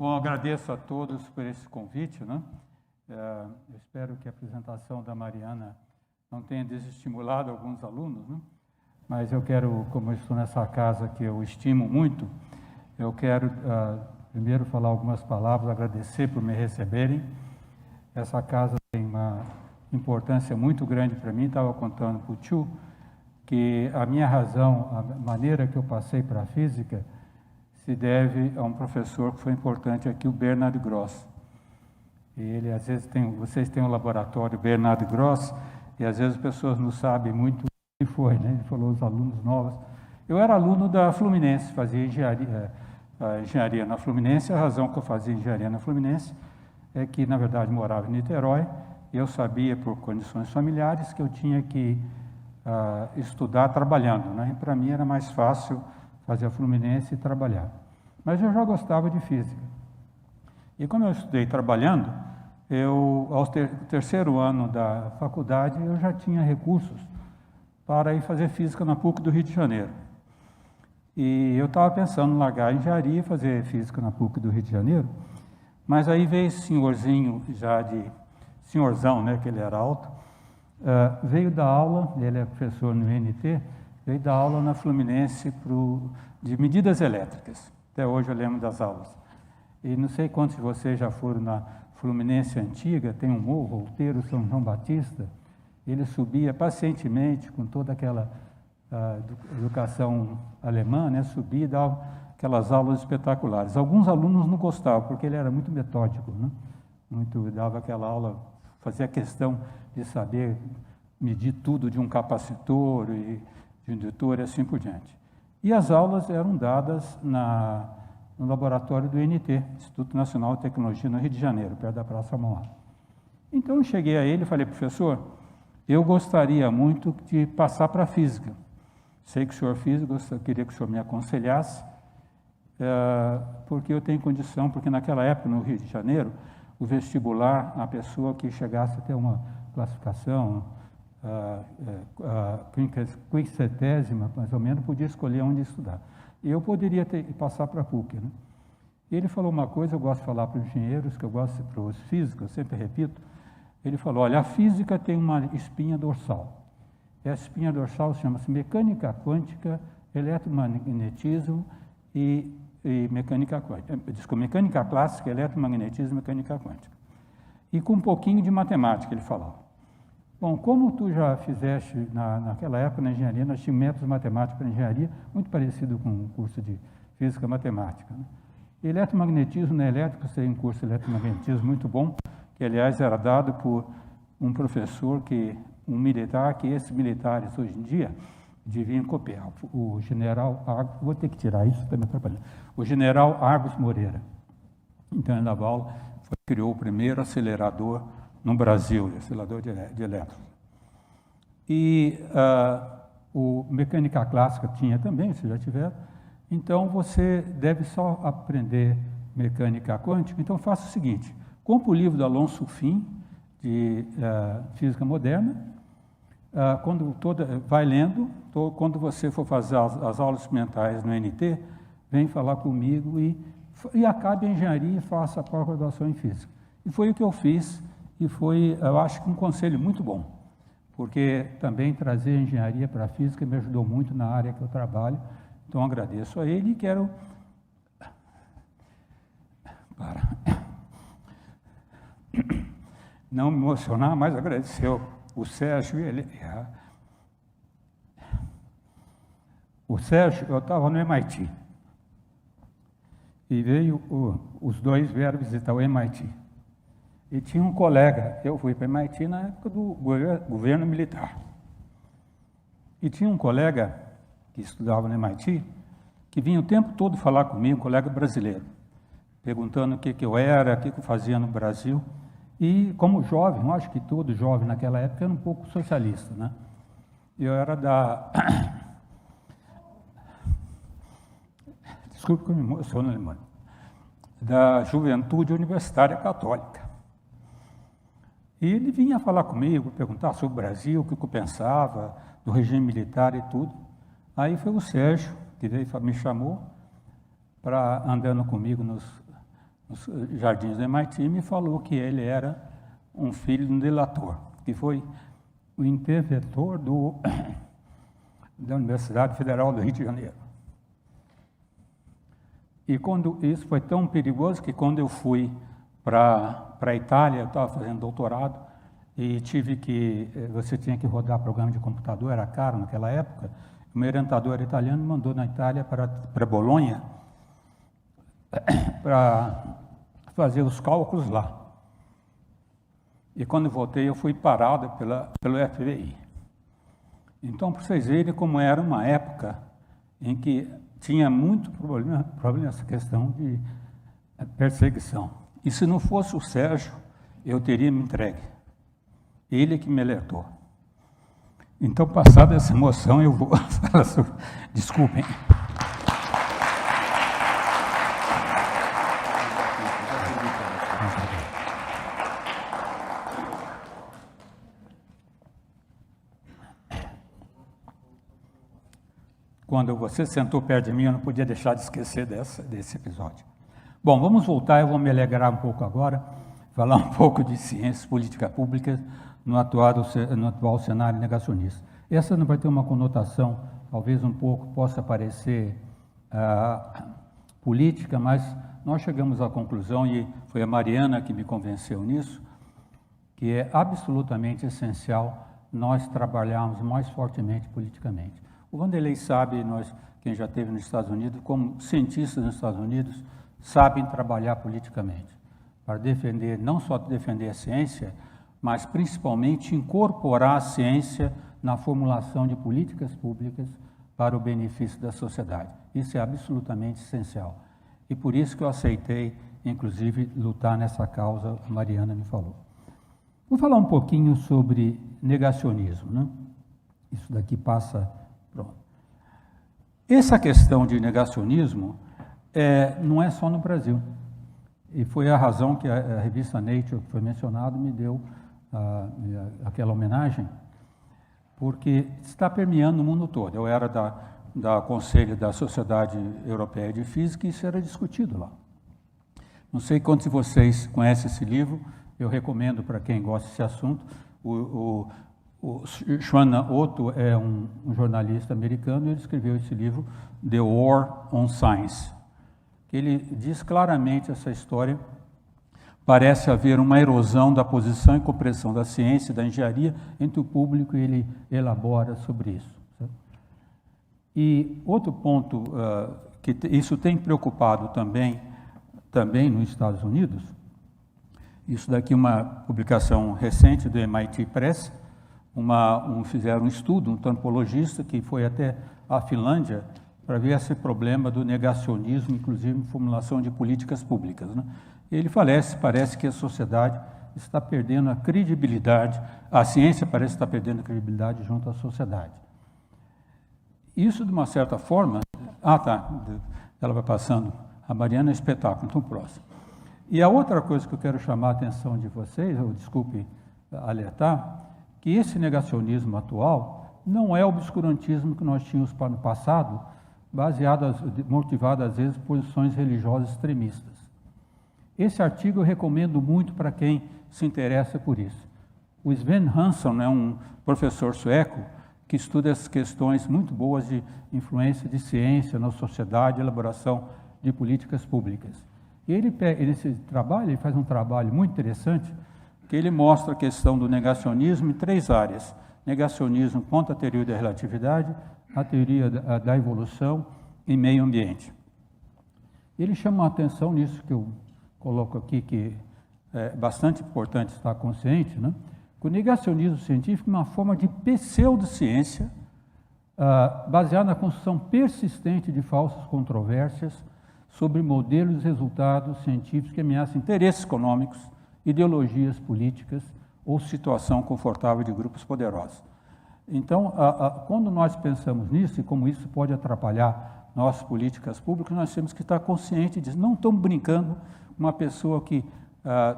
Bom, agradeço a todos por esse convite, né? Eu espero que a apresentação da Mariana não tenha desestimulado alguns alunos, né? Mas eu quero, como eu estou nessa casa que eu estimo muito, eu quero primeiro falar algumas palavras, agradecer por me receberem. Essa casa tem uma importância muito grande para mim. Estava contando para o tio que a minha razão, a maneira que eu passei para a física, se deve a um professor que foi importante aqui, o Bernard Gross. E ele, às vezes, vocês têm um laboratório Bernard Gross, e às vezes as pessoas não sabem muito o que foi, né? Ele falou os alunos novos. Eu era aluno da Fluminense, fazia engenharia na Fluminense. A razão que eu fazia engenharia na Fluminense é que, na verdade, morava em Niterói, e eu sabia, por condições familiares, que eu tinha que estudar trabalhando, né? E para mim era mais fácil fazer a Fluminense e trabalhar. Mas eu já gostava de física. E como eu estudei trabalhando, ao terceiro ano da faculdade, eu já tinha recursos para ir fazer física na PUC do Rio de Janeiro. E eu estava pensando em largar a engenharia e fazer física na PUC do Rio de Janeiro, mas aí veio esse senhorzinho, senhorzão, né, que ele era alto, veio dar aula, ele é professor no INT, veio dar aula na Fluminense de medidas elétricas. Até hoje eu lembro das aulas. E não sei quantos de vocês já foram na Fluminense antiga, tem um morro, Outeiro São João Batista. Ele subia pacientemente, com toda aquela educação alemã, né? Subia e dava aquelas aulas espetaculares. Alguns alunos não gostavam, porque ele era muito metódico, né? Dava aquela aula, fazia questão de saber medir tudo de um capacitor e de um indutor e assim por diante. E as aulas eram dadas no laboratório do INT, Instituto Nacional de Tecnologia, no Rio de Janeiro, perto da Praça Mauá. Então, eu cheguei a ele e falei, professor, eu gostaria muito de passar para a física. Sei que o senhor é físico, eu queria que o senhor me aconselhasse, porque eu tenho condição, porque naquela época, no Rio de Janeiro, o vestibular, a pessoa que chegasse a ter uma classificação, quinquecentésima, mais ou menos, podia escolher onde estudar. E eu poderia passar para a PUC, né? E ele falou uma coisa, eu gosto de falar para os engenheiros, que eu gosto para os físicos, eu sempre repito. Ele falou, olha, a física tem uma espinha dorsal. Essa espinha dorsal chama-se mecânica quântica, eletromagnetismo e mecânica quântica. Mecânica clássica, eletromagnetismo e mecânica quântica. E com um pouquinho de matemática, ele falava. Bom, como tu já fizeste, naquela época, na engenharia, nós tínhamos métodos matemáticos para engenharia, muito parecido com o curso de física matemática, né? Eletromagnetismo na elétrica, tem um curso de eletromagnetismo muito bom, que, aliás, era dado por um professor, um militar, que esses militares, hoje em dia, deviam copiar. O general Argos, vou ter que tirar isso, está me atrapalhando. O general Argos Moreira. Então, ele dava aula, criou o primeiro acelerador no Brasil, acelerador de elétrons. E o mecânica clássica tinha também, se já tiver. Então, você deve só aprender mecânica quântica. Então, faça o seguinte, compre o livro do Alonso Fim, de Física Moderna, vai lendo, quando você for fazer as aulas experimentais no NT, vem falar comigo e acabe a engenharia e faça a pós-graduação em Física. E foi o que eu fiz, e foi, eu acho que um conselho muito bom, porque também trazer a engenharia para a física me ajudou muito na área que eu trabalho. Então, agradeço a ele e quero não me emocionar, mas agradecer o Sérgio. O Sérgio, eu estava no MIT, e os dois vieram visitar o MIT. E tinha um colega, eu fui para o MIT na época do governo militar. E tinha um colega que estudava no MIT, que vinha o tempo todo falar comigo, um colega brasileiro, perguntando o que eu era, o que eu fazia no Brasil. E como jovem, eu acho que todo jovem naquela época era um pouco socialista, né? Eu era desculpe que eu me emociono, alemão, da Juventude Universitária Católica. E ele vinha falar comigo, perguntar sobre o Brasil, o que eu pensava do regime militar e tudo. Aí foi o Sérgio, que veio, me chamou, andando comigo nos nos jardins do MIT, me falou que ele era um filho de um delator, que foi o interventor da Universidade Federal do Rio de Janeiro. E isso foi tão perigoso que quando eu fui para a Itália, eu estava fazendo doutorado, e você tinha que rodar programa de computador, era caro naquela época. O meu orientador italiano me mandou na Itália para Bolonha para fazer os cálculos lá. E quando eu voltei, eu fui parado pelo FBI. Então, para vocês verem como era uma época em que tinha muito problema essa questão de perseguição. E se não fosse o Sérgio, eu teria me entregue. Ele que me alertou. Então, passada essa emoção, eu vou falar sobre... Desculpem. Quando você sentou perto de mim, eu não podia deixar de esquecer desse episódio. Bom, vamos voltar, eu vou me alegrar um pouco agora, falar um pouco de ciências, política pública no atual cenário negacionista. Essa não vai ter uma conotação, talvez um pouco possa parecer política, mas nós chegamos à conclusão, e foi a Mariana que me convenceu nisso, que é absolutamente essencial nós trabalharmos mais fortemente politicamente. O Vanderlei sabe, quem já esteve nos Estados Unidos, como cientistas nos Estados Unidos, sabem trabalhar politicamente, para defender, não só defender a ciência, mas principalmente incorporar a ciência na formulação de políticas públicas para o benefício da sociedade. Isso é absolutamente essencial. E por isso que eu aceitei, inclusive, lutar nessa causa, a Mariana me falou. Vou falar um pouquinho sobre negacionismo, né? Isso daqui passa... Pronto. Essa questão de negacionismo não é só no Brasil. E foi a razão que a revista Nature, que foi mencionado, me deu aquela homenagem, porque está permeando o mundo todo. Eu era da Conselho da Sociedade Europeia de Física e isso era discutido lá. Não sei quantos de vocês conhecem esse livro, eu recomendo para quem gosta desse assunto. O Schwann Otto é um jornalista americano e ele escreveu esse livro, The War on Science. Ele diz claramente essa história. Parece haver uma erosão da posição e compreensão da ciência e da engenharia entre o público, e ele elabora sobre isso. Certo? E outro ponto que isso tem preocupado também nos Estados Unidos, isso daqui é uma publicação recente do MIT Press, fizeram um estudo, um antropologista que foi até a Finlândia para ver esse problema do negacionismo, inclusive em formulação de políticas públicas, né? Ele parece que a sociedade está perdendo a credibilidade, a ciência parece estar perdendo a credibilidade junto à sociedade. Isso, de uma certa forma... ela vai passando. A Mariana é espetáculo, então próximo. E a outra coisa que eu quero chamar a atenção de vocês, desculpe alertar, que esse negacionismo atual não é o obscurantismo que nós tínhamos no passado, motivado às vezes por posições religiosas extremistas. Esse artigo eu recomendo muito para quem se interessa por isso. O Sven Hansson é um professor sueco que estuda as questões muito boas de influência de ciência na sociedade, elaboração de políticas públicas. E nesse trabalho, ele faz um trabalho muito interessante, que ele mostra a questão do negacionismo em 3 áreas. Negacionismo contra a teoria da relatividade, a teoria da evolução e meio ambiente. Ele chama a atenção nisso que eu coloco aqui, que é bastante importante estar consciente, né? Que o negacionismo científico é uma forma de pseudociência baseada na construção persistente de falsas controvérsias sobre modelos e resultados científicos que ameaçam interesses econômicos, ideologias políticas ou situação confortável de grupos poderosos. Então, quando nós pensamos nisso e como isso pode atrapalhar nossas políticas públicas, nós temos que estar conscientes disso. Não estamos brincando uma pessoa que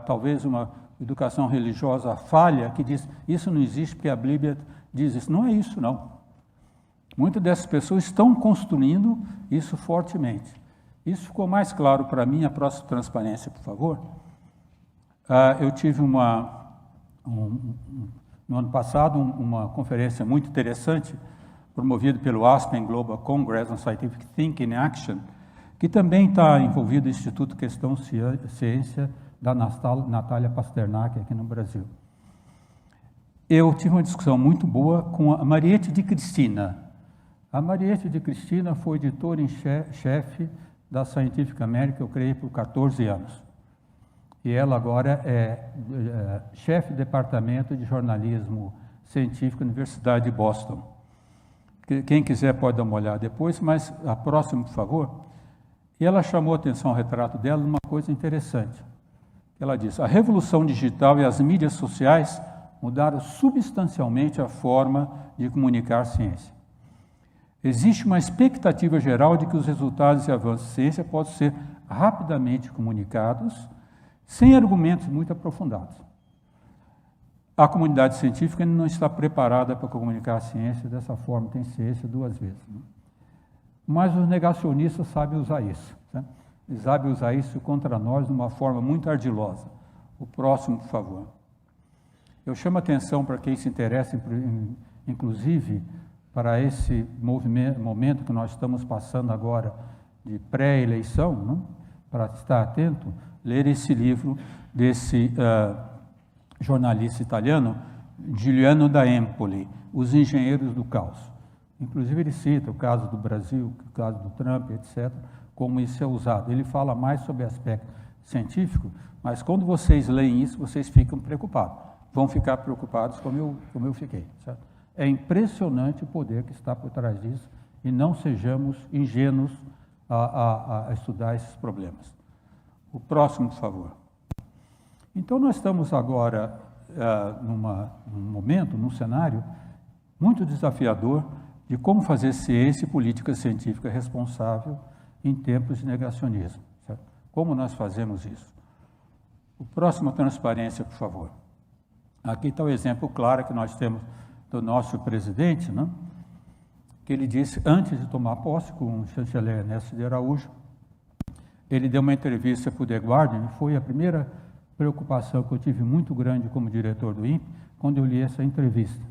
talvez uma educação religiosa falha, que diz isso não existe porque a Bíblia diz isso. Não é isso, não. Muitas dessas pessoas estão construindo isso fortemente. Isso ficou mais claro para mim. A próxima transparência, por favor. Eu tive no ano passado uma conferência muito interessante, promovida pelo Aspen Global Congress on Scientific Thinking in Action, que também está envolvido o Instituto Questão Ciência da Natália Pasternak aqui no Brasil. Eu tive uma discussão muito boa com a Mariette de Cristina. A Mariette de Cristina foi editora em chefe da Scientific American, eu creio, por 14 anos. E ela agora é chefe de departamento de jornalismo científico da Universidade de Boston. Quem quiser pode dar uma olhada depois, mas a próxima, por favor. E ela chamou a atenção ao retrato dela numa coisa interessante. Ela diz: a revolução digital e as mídias sociais mudaram substancialmente a forma de comunicar ciência. Existe uma expectativa geral de que os resultados e avanços de ciência possam ser rapidamente comunicados, sem argumentos muito aprofundados. A comunidade científica não está preparada para comunicar a ciência dessa forma, tem ciência duas vezes. Né? Mas os negacionistas sabem usar isso. Né? Eles sabem usar isso contra nós de uma forma muito ardilosa. O próximo, por favor. Eu chamo a atenção para quem se interessa, inclusive, para esse momento que nós estamos passando agora de pré-eleição, né? Para estar atento, ler esse livro desse jornalista italiano, Giuliano da Empoli, Os Engenheiros do Caos. Inclusive, ele cita o caso do Brasil, o caso do Trump, etc., como isso é usado. Ele fala mais sobre aspecto científico, mas quando vocês leem isso, vocês ficam preocupados. Vão ficar preocupados como eu fiquei. Certo? É impressionante o poder que está por trás disso e não sejamos ingênuos a estudar esses problemas. O próximo, por favor. Então, nós estamos agora num momento, num cenário muito desafiador de como fazer ciência e política científica responsável em tempos de negacionismo. Certo? Como nós fazemos isso? O próximo, transparência, por favor. Aqui está o exemplo claro que nós temos do nosso presidente, né? Que ele disse, antes de tomar posse, com o chanceler Ernesto de Araújo, ele deu uma entrevista para o The Guardian, e foi a primeira preocupação que eu tive muito grande como diretor do INPE, quando eu li essa entrevista,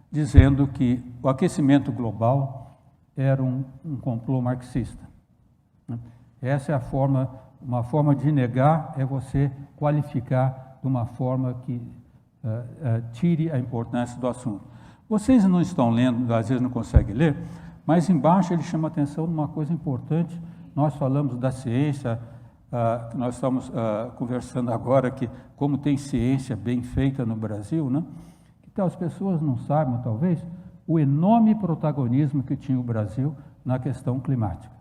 dizendo que o aquecimento global era um complô marxista. Né? Essa é uma forma de negar, é você qualificar de uma forma que tire a importância do assunto. Vocês não estão lendo, às vezes não conseguem ler, mas embaixo ele chama a atenção de uma coisa importante. Nós falamos da ciência, nós estamos conversando agora que como tem ciência bem feita no Brasil, né? Então as pessoas não sabem, talvez, o enorme protagonismo que tinha o Brasil na questão climática.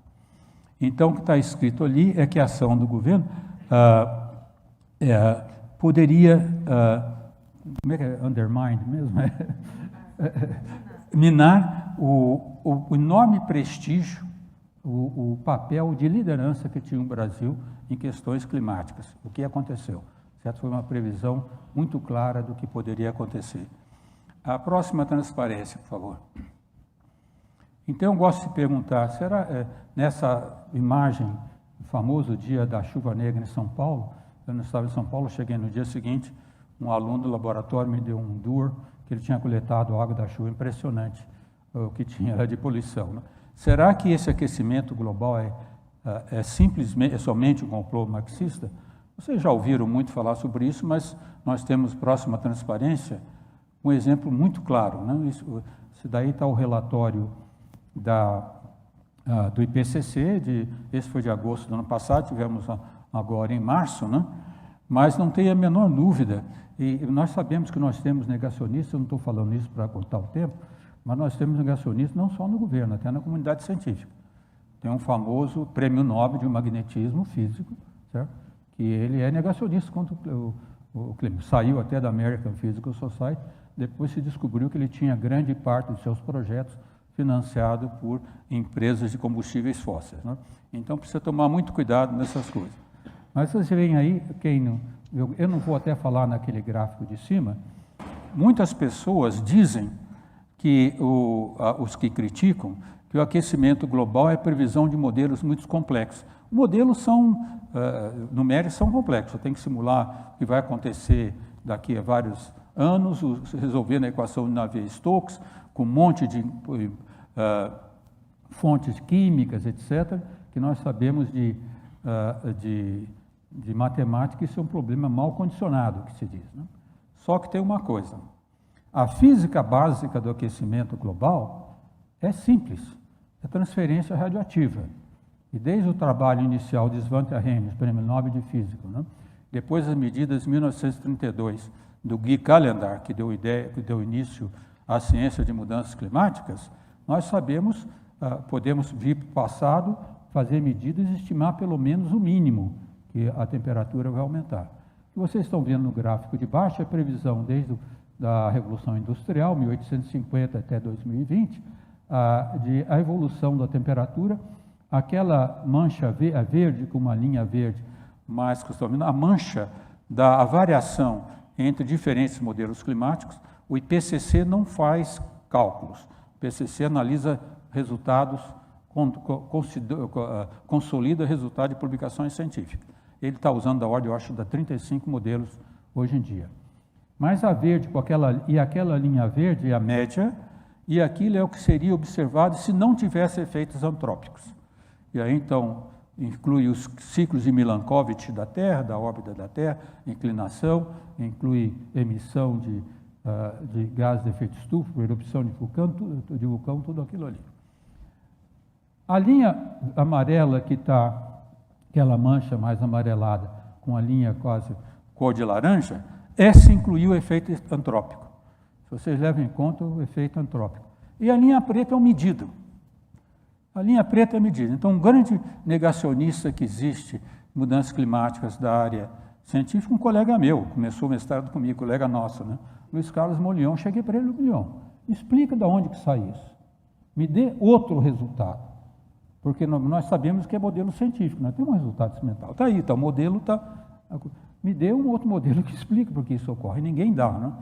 Então, o que está escrito ali é que a ação do governo poderia, como é que é? Undermine mesmo? Minar o enorme prestígio, o papel de liderança que tinha o Brasil em questões climáticas. O que aconteceu? Certo? Foi uma previsão muito clara do que poderia acontecer. A próxima transparência, por favor. Então, eu gosto de perguntar, será nessa imagem, o famoso dia da chuva negra em São Paulo, eu não estava em São Paulo, cheguei no dia seguinte, um aluno do laboratório me deu um tour, que ele tinha coletado água da chuva, impressionante o que tinha de poluição. Né? Será que esse aquecimento global simplesmente, é somente um complô marxista? Vocês já ouviram muito falar sobre isso, mas nós temos, próxima transparência, um exemplo muito claro. Né? Isso daí está o relatório do IPCC, esse foi de agosto do ano passado, tivemos agora em março, né? Mas não tem a menor dúvida, e nós sabemos que nós temos negacionistas, eu não estou falando isso para cortar o tempo, mas nós temos negacionistas não só no governo, até na comunidade científica. Tem um famoso prêmio Nobel de magnetismo físico, certo? Que ele é negacionista contra o clima. Saiu até da American Physical Society, depois se descobriu que ele tinha grande parte dos seus projetos financiado por empresas de combustíveis fósseis. Né? Então, precisa tomar muito cuidado nessas coisas. Mas vocês veem aí, eu não vou até falar naquele gráfico de cima, muitas pessoas dizem que, os que criticam, que o aquecimento global é previsão de modelos muito complexos. Modelos numéricos são complexos, você tem que simular o que vai acontecer daqui a vários anos, resolvendo a equação de Navier-Stokes, com um monte de fontes químicas, etc., que nós sabemos de matemática, isso é um problema mal condicionado, que se diz, né? Só que tem uma coisa, a física básica do aquecimento global é simples, é transferência radioativa. E desde o trabalho inicial de Svante Arrhenius, Prêmio Nobel de Física, né? Depois das medidas de 1932 do Guy Callendar, que deu início à ciência de mudanças climáticas, nós sabemos, podemos vir para o passado, fazer medidas e estimar pelo menos o mínimo que a temperatura vai aumentar. O que vocês estão vendo no gráfico de baixo é a previsão desde a Revolução Industrial, 1850 até 2020, a evolução da temperatura. Aquela mancha verde, com uma linha verde mais customizada, a mancha da variação entre diferentes modelos climáticos. O IPCC não faz cálculos, o IPCC analisa resultados, consolida resultado de publicações científicas. Ele está usando da ordem, eu acho, de 35 modelos hoje em dia. Mas a verde, aquela linha verde é a média, e aquilo é o que seria observado se não tivesse efeitos antrópicos. E aí, então, inclui os ciclos de Milankovitch da Terra, da órbita da Terra, inclinação, inclui emissão de gases de efeito estufa, erupção de vulcão, tudo aquilo ali. A linha amarela que está, aquela mancha mais amarelada, com a linha quase cor de laranja, essa incluiu o efeito antrópico. Se vocês levam em conta o efeito antrópico. E a linha preta é um medido. A linha preta é medida. Então, um grande negacionista que existe, mudanças climáticas da área científica, um colega meu, começou o mestrado comigo, colega nosso, né? Luiz Carlos Molion. Cheguei para ele, Molion, explica de onde que sai isso. Me dê outro resultado. Porque nós sabemos que é modelo científico, nós temos um resultado experimental. Está aí, o modelo está... Me dê um outro modelo que explique por que isso ocorre. Ninguém dá, né?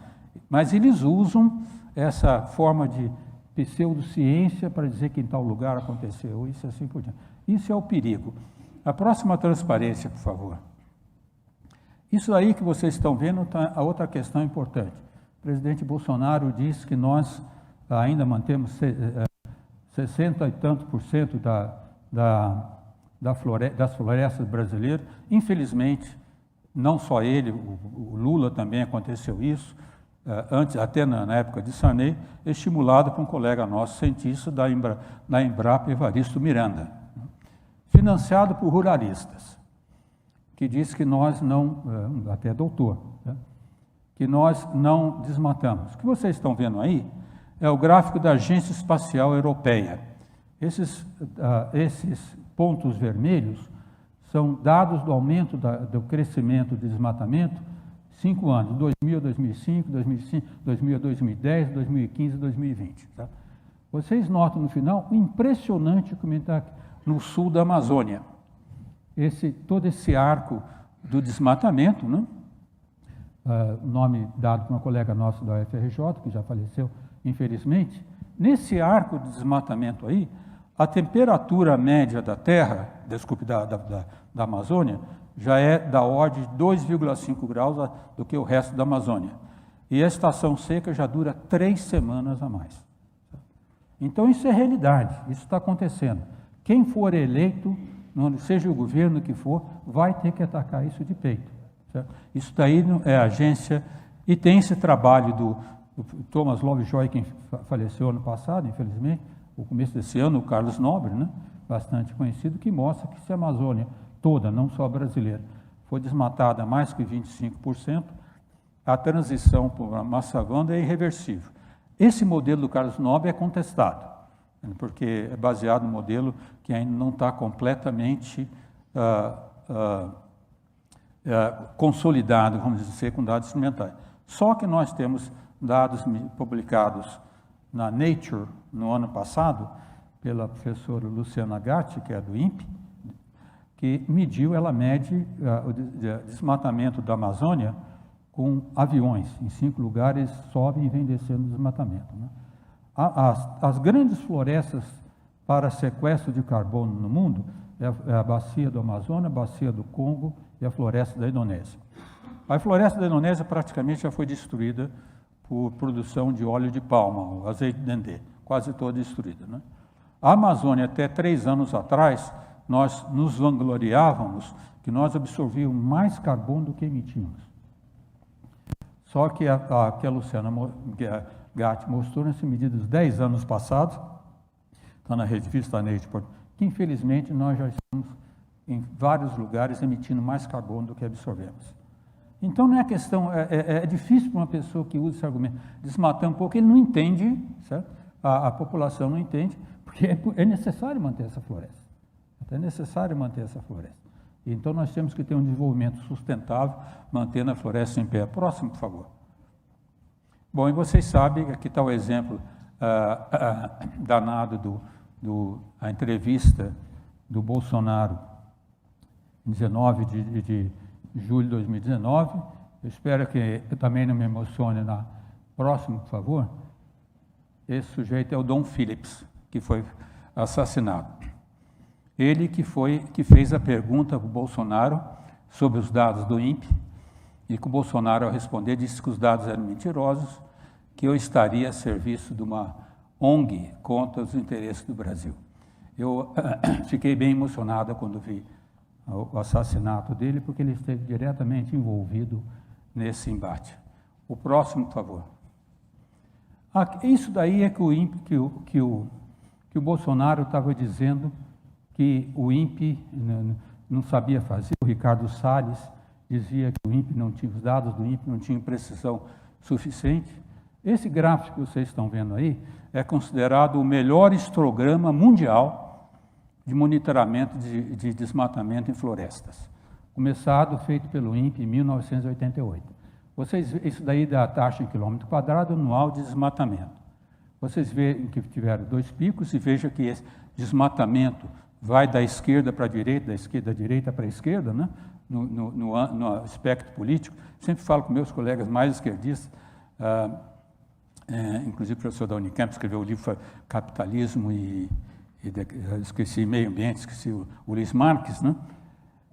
Mas eles usam essa forma de pseudociência para dizer que em tal lugar aconteceu, isso assim por diante. Isso é o perigo. A próxima transparência, por favor. Isso aí que vocês estão vendo, tá, a outra questão importante. O presidente Bolsonaro disse que nós ainda mantemos 60 e tantos % das florestas brasileiras. Infelizmente, não só ele, o Lula também aconteceu isso, antes, até na época de Sarney, estimulado por um colega nosso, cientista da Embrapa, Evaristo Miranda, financiado por ruralistas, que diz que nós não, até doutor, né, que nós não desmatamos. O que vocês estão vendo aí é o gráfico da Agência Espacial Europeia. Esses pontos vermelhos são dados do aumento do crescimento de desmatamento 5 anos, 2000 a 2005, 2000 a 2010, 2015 a 2020. Tá? Vocês notam no final o impressionante como está no sul da Amazônia. Todo esse arco do desmatamento, né? Nome dado por uma colega nossa da UFRJ, que já faleceu, infelizmente. Nesse arco de desmatamento aí, a temperatura média da Terra, desculpe, da Amazônia, já é da ordem de 2,5 graus do que o resto da Amazônia. E a estação seca já dura 3 semanas a mais. Então, isso é realidade, isso está acontecendo. Quem for eleito, seja o governo que for, vai ter que atacar isso de peito. Certo? Isso daí é a agência, e tem esse trabalho do Thomas Lovejoy, que faleceu ano passado, infelizmente, no começo desse ano, o Carlos Nobre, né, bastante conhecido, que mostra que se a Amazônia toda, não só a brasileira, foi desmatada mais que 25%, a transição para uma savana é irreversível. Esse modelo do Carlos Nobre é contestado, porque é baseado no modelo que ainda não está completamente consolidado, vamos dizer, com dados experimentais. Só que nós temos dados publicados na Nature no ano passado, pela professora Luciana Gatti, que é do INPE, que ela mede o desmatamento da Amazônia com aviões. Em 5 lugares sobem e vem descendo o desmatamento. Né? As grandes florestas para sequestro de carbono no mundo é a bacia do Amazonas, a bacia do Congo e a floresta da Indonésia. A floresta da Indonésia praticamente já foi destruída por produção de óleo de palma, o azeite de dendê, quase toda destruída, né? A Amazônia, até 3 anos atrás, nós nos vangloriávamos que nós absorvíamos mais carbono do que emitimos. Só que a Luciana Gatti mostrou nessa medida dos 10 anos passados, está na revista Nature, que infelizmente nós já estamos em vários lugares emitindo mais carbono do que absorvemos. Então não é questão, é difícil para uma pessoa que usa esse argumento, desmatar um pouco, ele não entende, certo? A população não entende, porque é necessário manter essa floresta. É necessário manter essa floresta. Então nós temos que ter um desenvolvimento sustentável, mantendo a floresta em pé. Próximo, por favor. Bom, e vocês sabem, aqui está o exemplo danado a entrevista do Bolsonaro, em 19 de julho de 2019. Eu espero que eu também não me emocione. Próximo, por favor. Esse sujeito é o Dom Phillips, que foi assassinado. Ele que fez a pergunta para o Bolsonaro sobre os dados do INPE, e que o Bolsonaro, ao responder, disse que os dados eram mentirosos, que eu estaria a serviço de uma ONG contra os interesses do Brasil. Eu fiquei bem emocionado quando vi o assassinato dele, porque ele esteve diretamente envolvido nesse embate. O próximo, por favor. Isso daí é que o INPE, que o Bolsonaro estava dizendo que o INPE não sabia fazer. O Ricardo Salles dizia que o INPE não tinha, os dados do INPE não tinham precisão suficiente. Esse gráfico que vocês estão vendo aí é considerado o melhor histograma mundial de monitoramento de desmatamento em florestas, feito pelo INPE em 1988. Isso daí dá a taxa em quilômetro quadrado anual de desmatamento. Vocês veem que tiveram 2 picos e vejam que esse desmatamento vai da esquerda para a direita, da direita para a esquerda, né? no espectro político. Sempre falo com meus colegas mais esquerdistas, inclusive o professor da Unicamp escreveu o livro Capitalismo esqueci Meio Ambiente, esqueci o Ulisses Marques, né?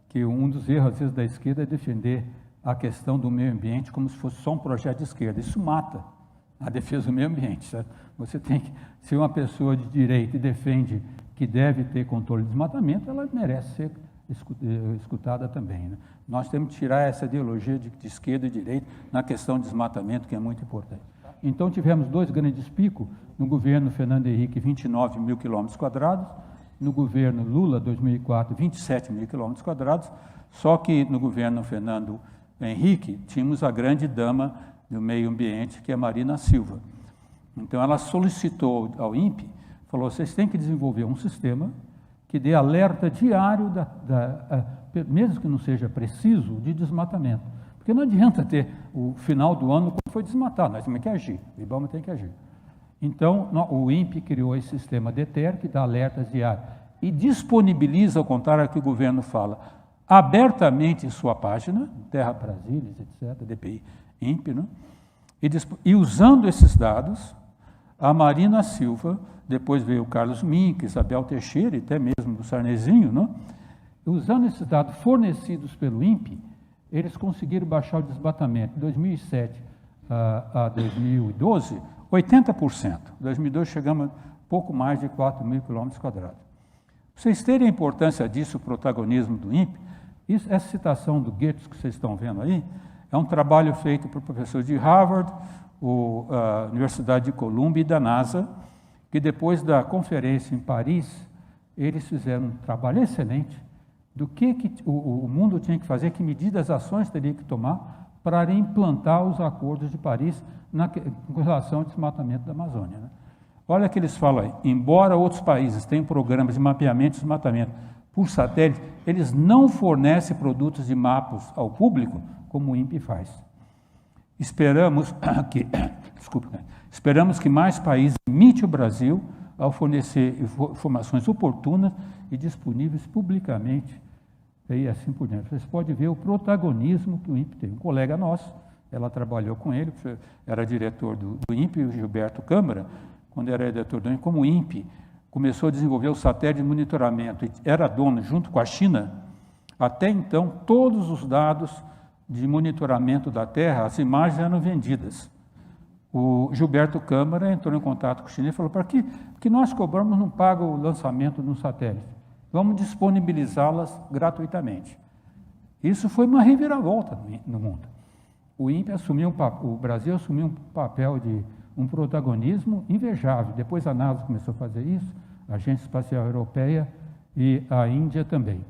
Que um dos erros, às vezes, da esquerda é defender a questão do meio ambiente como se fosse só um projeto de esquerda. Isso mata a defesa do meio ambiente, certo? Você tem que, se uma pessoa de direita defende que deve ter controle de desmatamento, ela merece ser escutada também, né? Nós temos que tirar essa ideologia de esquerda e direita na questão de desmatamento, que é muito importante. Então, tivemos 2 grandes picos, no governo Fernando Henrique, 29 mil quilômetros quadrados, no governo Lula, 2004, 27 mil quilômetros quadrados, só que no governo Fernando Henrique, tínhamos a grande dama do meio ambiente, que é a Marina Silva. Então, ela solicitou ao INPE, falou, vocês têm que desenvolver um sistema que dê alerta diário, mesmo que não seja preciso, de desmatamento. Porque não adianta ter o final do ano quando foi desmatado, nós temos que agir, o IBAMA tem que agir. Então, o INPE criou esse sistema DETER, que dá alertas diários, e disponibiliza, ao contrário do que o governo fala, abertamente em sua página, Terra Brasília, etc., DPI, INPE, né? E usando esses dados, a Marina Silva, depois veio o Carlos Mink, Isabel Teixeira, e até mesmo o Sarnezinho, né? Usando esses dados fornecidos pelo INPE, eles conseguiram baixar o desmatamento. De 2007 a 2012, 80%. Em 2012 chegamos a pouco mais de 4 mil quilômetros quadrados. Para vocês terem a importância disso, o protagonismo do INPE, essa citação do Goethe que vocês estão vendo aí, é um trabalho feito por professores de Harvard, a Universidade de Colômbia e da NASA, que depois da conferência em Paris, eles fizeram um trabalho excelente do que o mundo tinha que fazer, que medidas, ações teria que tomar para implantar os acordos de Paris com relação ao desmatamento da Amazônia, né? Olha que eles falam aí, embora outros países tenham programas de mapeamento e desmatamento por satélite, eles não fornecem produtos de mapas ao público, como o INPE faz. Esperamos que mais países imitem o Brasil ao fornecer informações oportunas e disponíveis publicamente, e assim por diante. Vocês podem ver o protagonismo que o INPE tem. Um colega nosso, ela trabalhou com ele, era diretor do INPE, o Gilberto Câmara, quando era diretor do INPE, como o INPE começou a desenvolver o satélite de monitoramento e era dono, junto com a China, até então, todos os dados de monitoramento da Terra, as imagens eram vendidas. O Gilberto Câmara entrou em contato com o China e falou, para que nós cobramos não paga o lançamento de um satélite? Vamos disponibilizá-las gratuitamente. Isso foi uma reviravolta no mundo. O INPE assumiu, o Brasil assumiu um papel de um protagonismo invejável. Depois a NASA começou a fazer isso, a Agência Espacial Europeia e a Índia também.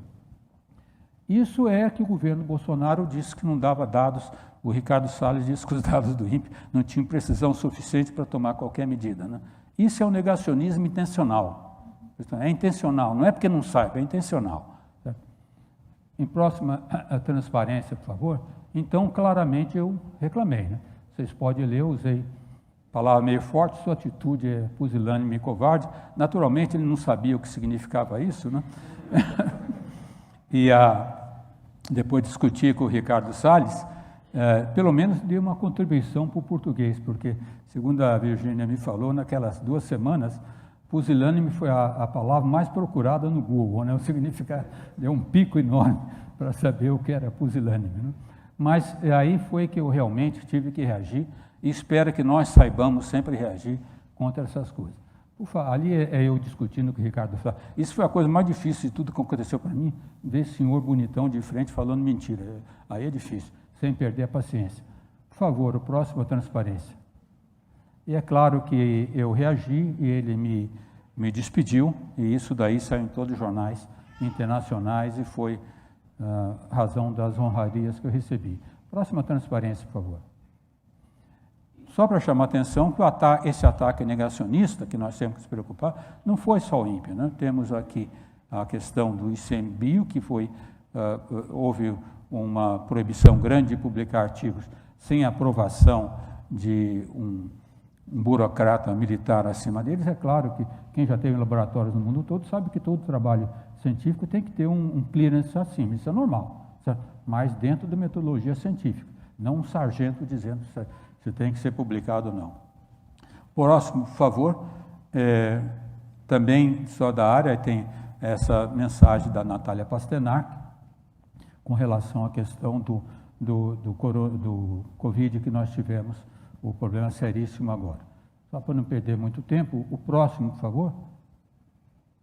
Isso é que o governo Bolsonaro disse que não dava dados, o Ricardo Salles disse que os dados do INPE não tinham precisão suficiente para tomar qualquer medida, né? Isso é um negacionismo intencional. É intencional, não é porque não saiba, é intencional. Certo? Em próxima a transparência, por favor. Então, claramente, eu reclamei, né? Vocês podem ler, eu usei palavra meio forte, sua atitude é pusilânime e covarde. Naturalmente, ele não sabia o que significava isso, né? E depois de discutir com o Ricardo Salles, pelo menos deu uma contribuição para o português, porque, segundo a Virgínia me falou, naquelas 2 semanas, pusilânime foi a palavra mais procurada no Google, né? O significado, deu um pico enorme para saber o que era pusilânime, né? Mas aí foi que eu realmente tive que reagir e espero que nós saibamos sempre reagir contra essas coisas. Ali é eu discutindo com o Ricardo. Isso foi a coisa mais difícil de tudo que aconteceu para mim, ver esse senhor bonitão de frente falando mentira. Aí é difícil, sem perder a paciência. Por favor, o próximo, a transparência. E é claro que eu reagi e ele me despediu, e isso daí saiu em todos os jornais internacionais e foi razão das honrarias que eu recebi. Próxima transparência, por favor. Só para chamar a atenção que esse ataque negacionista, que nós temos que se preocupar, não foi só o INPE, né? Temos aqui a questão do ICMBio, que houve uma proibição grande de publicar artigos sem aprovação de um burocrata militar acima deles. É claro que quem já teve laboratórios no mundo todo sabe que todo trabalho científico tem que ter um clearance acima, isso é normal, certo? Mas dentro da metodologia científica, não um sargento dizendo se tem que ser publicado ou não. Próximo, por favor, também só da área, tem essa mensagem da Natália Pasternak, com relação à questão do Covid que nós tivemos, o problema seríssimo agora. Só para não perder muito tempo, o próximo, por favor.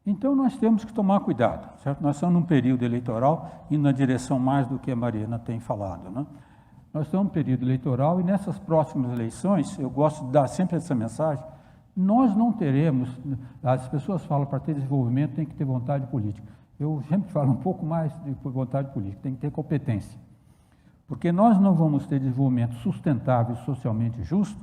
Então, nós temos que tomar cuidado, certo? Nós estamos num período eleitoral, indo na direção mais do que a Mariana tem falado, né? Nós estamos num período eleitoral e nessas próximas eleições, eu gosto de dar sempre essa mensagem, nós não teremos, as pessoas falam para ter desenvolvimento tem que ter vontade política. Eu sempre falo um pouco mais de vontade política, tem que ter competência. Porque nós não vamos ter desenvolvimento sustentável e socialmente justo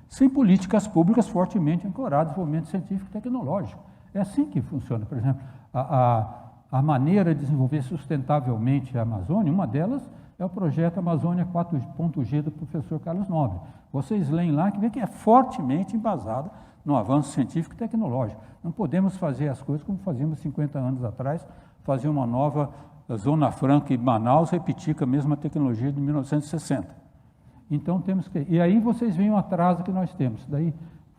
sem políticas públicas fortemente ancoradas no desenvolvimento científico e tecnológico. É assim que funciona. Por exemplo, a maneira de desenvolver sustentavelmente a Amazônia, uma delas é o projeto Amazônia 4.G do professor Carlos Nobre. Vocês leem lá que vê que é fortemente embasado no avanço científico e tecnológico. Não podemos fazer as coisas como fazíamos 50 anos atrás, fazer uma nova Zona Franca em Manaus, repetir com a mesma tecnologia de 1960. Então, temos que... E aí vocês veem o atraso que nós temos. Isso daí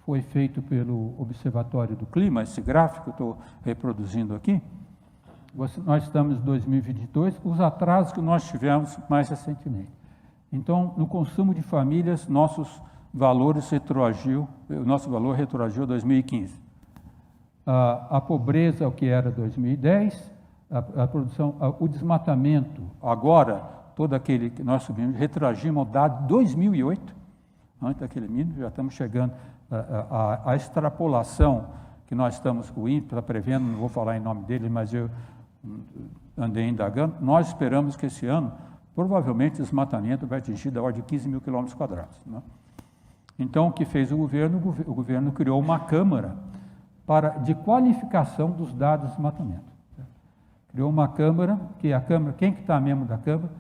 foi feito pelo Observatório do Clima, esse gráfico que eu estou reproduzindo aqui. Nós estamos em 2022, os atrasos que nós tivemos mais recentemente. Então, no consumo de famílias, nossos valores retroagiu, o nosso valor retroagiu a 2015. A pobreza é o que era 2010, a produção, o desmatamento, agora, todo aquele que nós subimos, retroagimos ao dado de 2008, antes daquele mínimo, já estamos chegando a extrapolação que nós estamos, o INPE está prevendo, não vou falar em nome dele, mas eu andei indagando, nós esperamos que esse ano, provavelmente, o desmatamento vai atingir da ordem de 15 mil quilômetros quadrados, né? Então, o que fez o governo criou uma câmara de qualificação dos dados de desmatamento. Criou uma câmara, quem que está membro da câmara?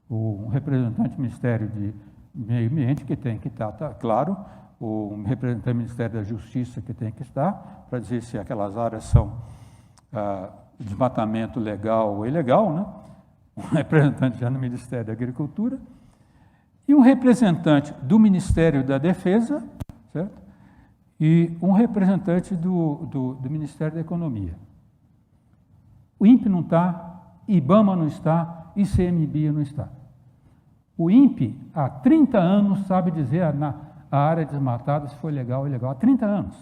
O representante do Ministério de Meio Ambiente, que tem que estar, claro, o representante do Ministério da Justiça, que tem que estar, para dizer se aquelas áreas são desmatamento legal ou ilegal, né? Um representante já no Ministério da Agricultura, e um representante do Ministério da Defesa, certo? e um representante do Ministério da Economia. O INPE não está, IBAMA não está, ICMBio não está. O INPE, há 30 anos, sabe dizer a área desmatada se foi legal ou ilegal. Há 30 anos.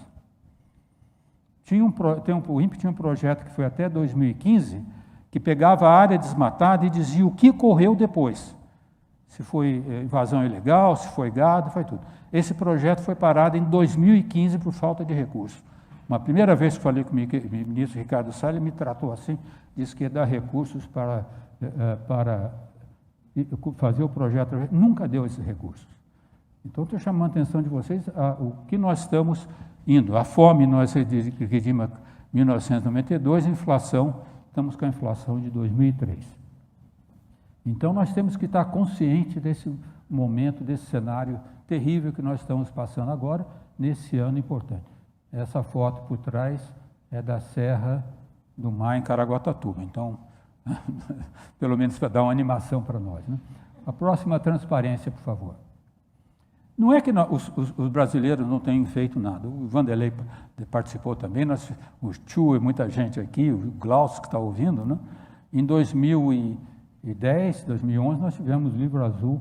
O INPE tinha um projeto que foi até 2015, que pegava a área desmatada e dizia o que ocorreu depois. Se foi invasão ilegal, se foi gado, foi tudo. Esse projeto foi parado em 2015 por falta de recursos. Uma primeira vez que falei com o ministro Ricardo Salles, ele me tratou assim, disse que ia dar recursos para fazer o projeto. Nunca deu esses recursos. Então, estou chamando a atenção de vocês o que nós estamos indo. A fome, nós regimos em 1992, a inflação, estamos com a inflação de 2003. Então, nós temos que estar conscientes desse momento, desse cenário terrível que nós estamos passando agora, nesse ano importante. Essa foto por trás é da Serra do Mar, em Caraguatatuba. Então, pelo menos para dar uma animação para nós, né? A próxima transparência, por favor. Não é que os brasileiros não tenham feito nada. O Vanderlei participou também, o Chu e muita gente aqui, o Glaucio que está ouvindo, né? Em 2010, 2011, nós tivemos o Livro Azul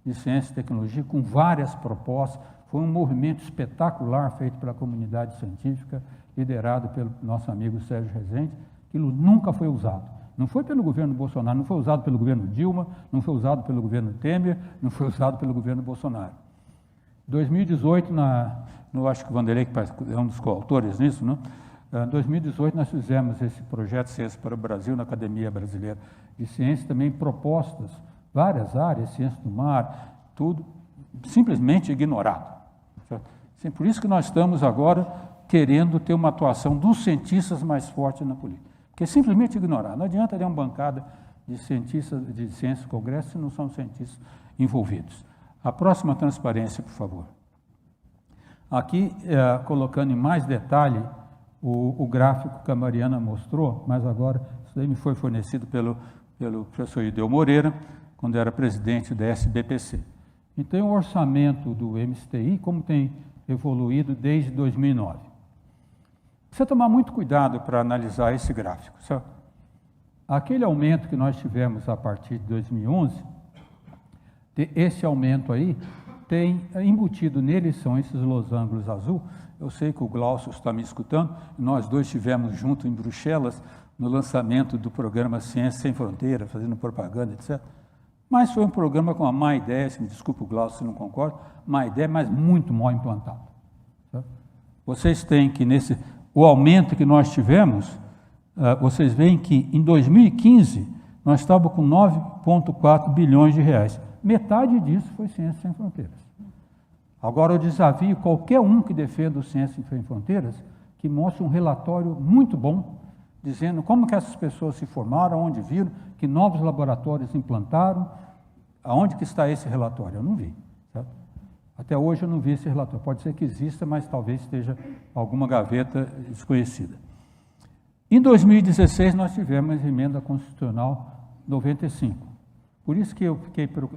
de Ciência e Tecnologia com várias propostas. Foi um movimento espetacular feito pela comunidade científica, liderado pelo nosso amigo Sérgio Rezende. Aquilo nunca foi usado. Não foi pelo governo Bolsonaro, não foi usado pelo governo Dilma, não foi usado pelo governo Temer, não foi usado pelo governo Bolsonaro. 2018, acho que o Vanderlei é um dos coautores nisso, né? Em 2018, nós fizemos esse projeto Ciência para o Brasil na Academia Brasileira de Ciência, também propostas, várias áreas, ciência do mar, tudo, simplesmente ignorado. Sim, por isso que nós estamos agora querendo ter uma atuação dos cientistas mais forte na política, porque é simplesmente ignorar. Não adianta ter uma bancada de cientistas de ciência do Congresso se não são cientistas envolvidos. A próxima transparência, por favor. Aqui, colocando em mais detalhe o gráfico que a Mariana mostrou, mas agora isso daí me foi fornecido pelo professor Ideu Moreira, quando era presidente da SBPC. Então, o orçamento do MSTI, como tem evoluído desde 2009. Precisa tomar muito cuidado para analisar esse gráfico. Sabe? Aquele aumento que nós tivemos a partir de 2011, esse aumento aí tem embutido nele, são esses losangos azul. Eu sei que o Glaucio está me escutando, nós dois estivemos juntos em Bruxelas, no lançamento do programa Ciência Sem Fronteira, fazendo propaganda, etc. Mas foi um programa com uma má ideia, se me desculpe o Glaucio se não concorda, má ideia, mas muito mal implantado. Tá? Vocês têm que, o aumento que nós tivemos, vocês veem que em 2015, nós estávamos com 9,4 bilhões de reais. Metade disso foi Ciência Sem Fronteiras. Agora, eu desafio qualquer um que defenda o Ciência Sem Fronteiras, que mostre um relatório muito bom, dizendo como que essas pessoas se formaram, onde viram, que novos laboratórios implantaram, aonde que está esse relatório? Eu não vi. Certo? Até hoje eu não vi esse relatório. Pode ser que exista, mas talvez esteja alguma gaveta desconhecida. Em 2016, nós tivemos a emenda constitucional 95. Por isso que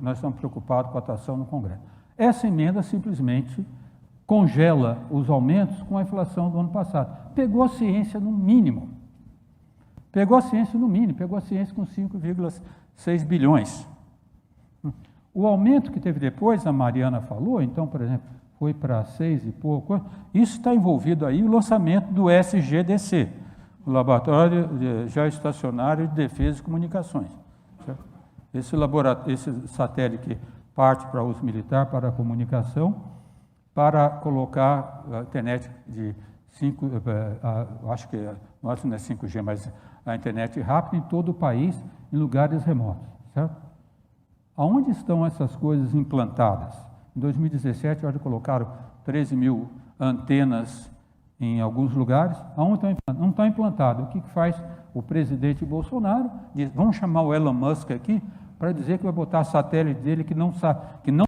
nós estamos preocupados com a atuação no Congresso. Essa emenda simplesmente congela os aumentos com a inflação do ano passado. Pegou a ciência no mínimo. Pegou a ciência no mínimo, pegou a ciência com 5,6 bilhões. O aumento que teve depois, a Mariana falou, então, por exemplo, foi para 6 e pouco. Isso está envolvido aí o lançamento do SGDC, o Laboratório Geoestacionário de Defesa e Comunicações. Certo? Esse satélite que parte para uso militar, para a comunicação, para colocar a internet de 5, acho que não é 5G, mas a internet rápida em todo o país, em lugares remotos. Certo? Aonde estão essas coisas implantadas? Em 2017, colocaram 13 mil antenas em alguns lugares. Aonde estão implantadas? Não estão implantadas. O que faz o presidente Bolsonaro? Diz, vamos chamar o Elon Musk aqui para dizer que vai botar satélite dele que não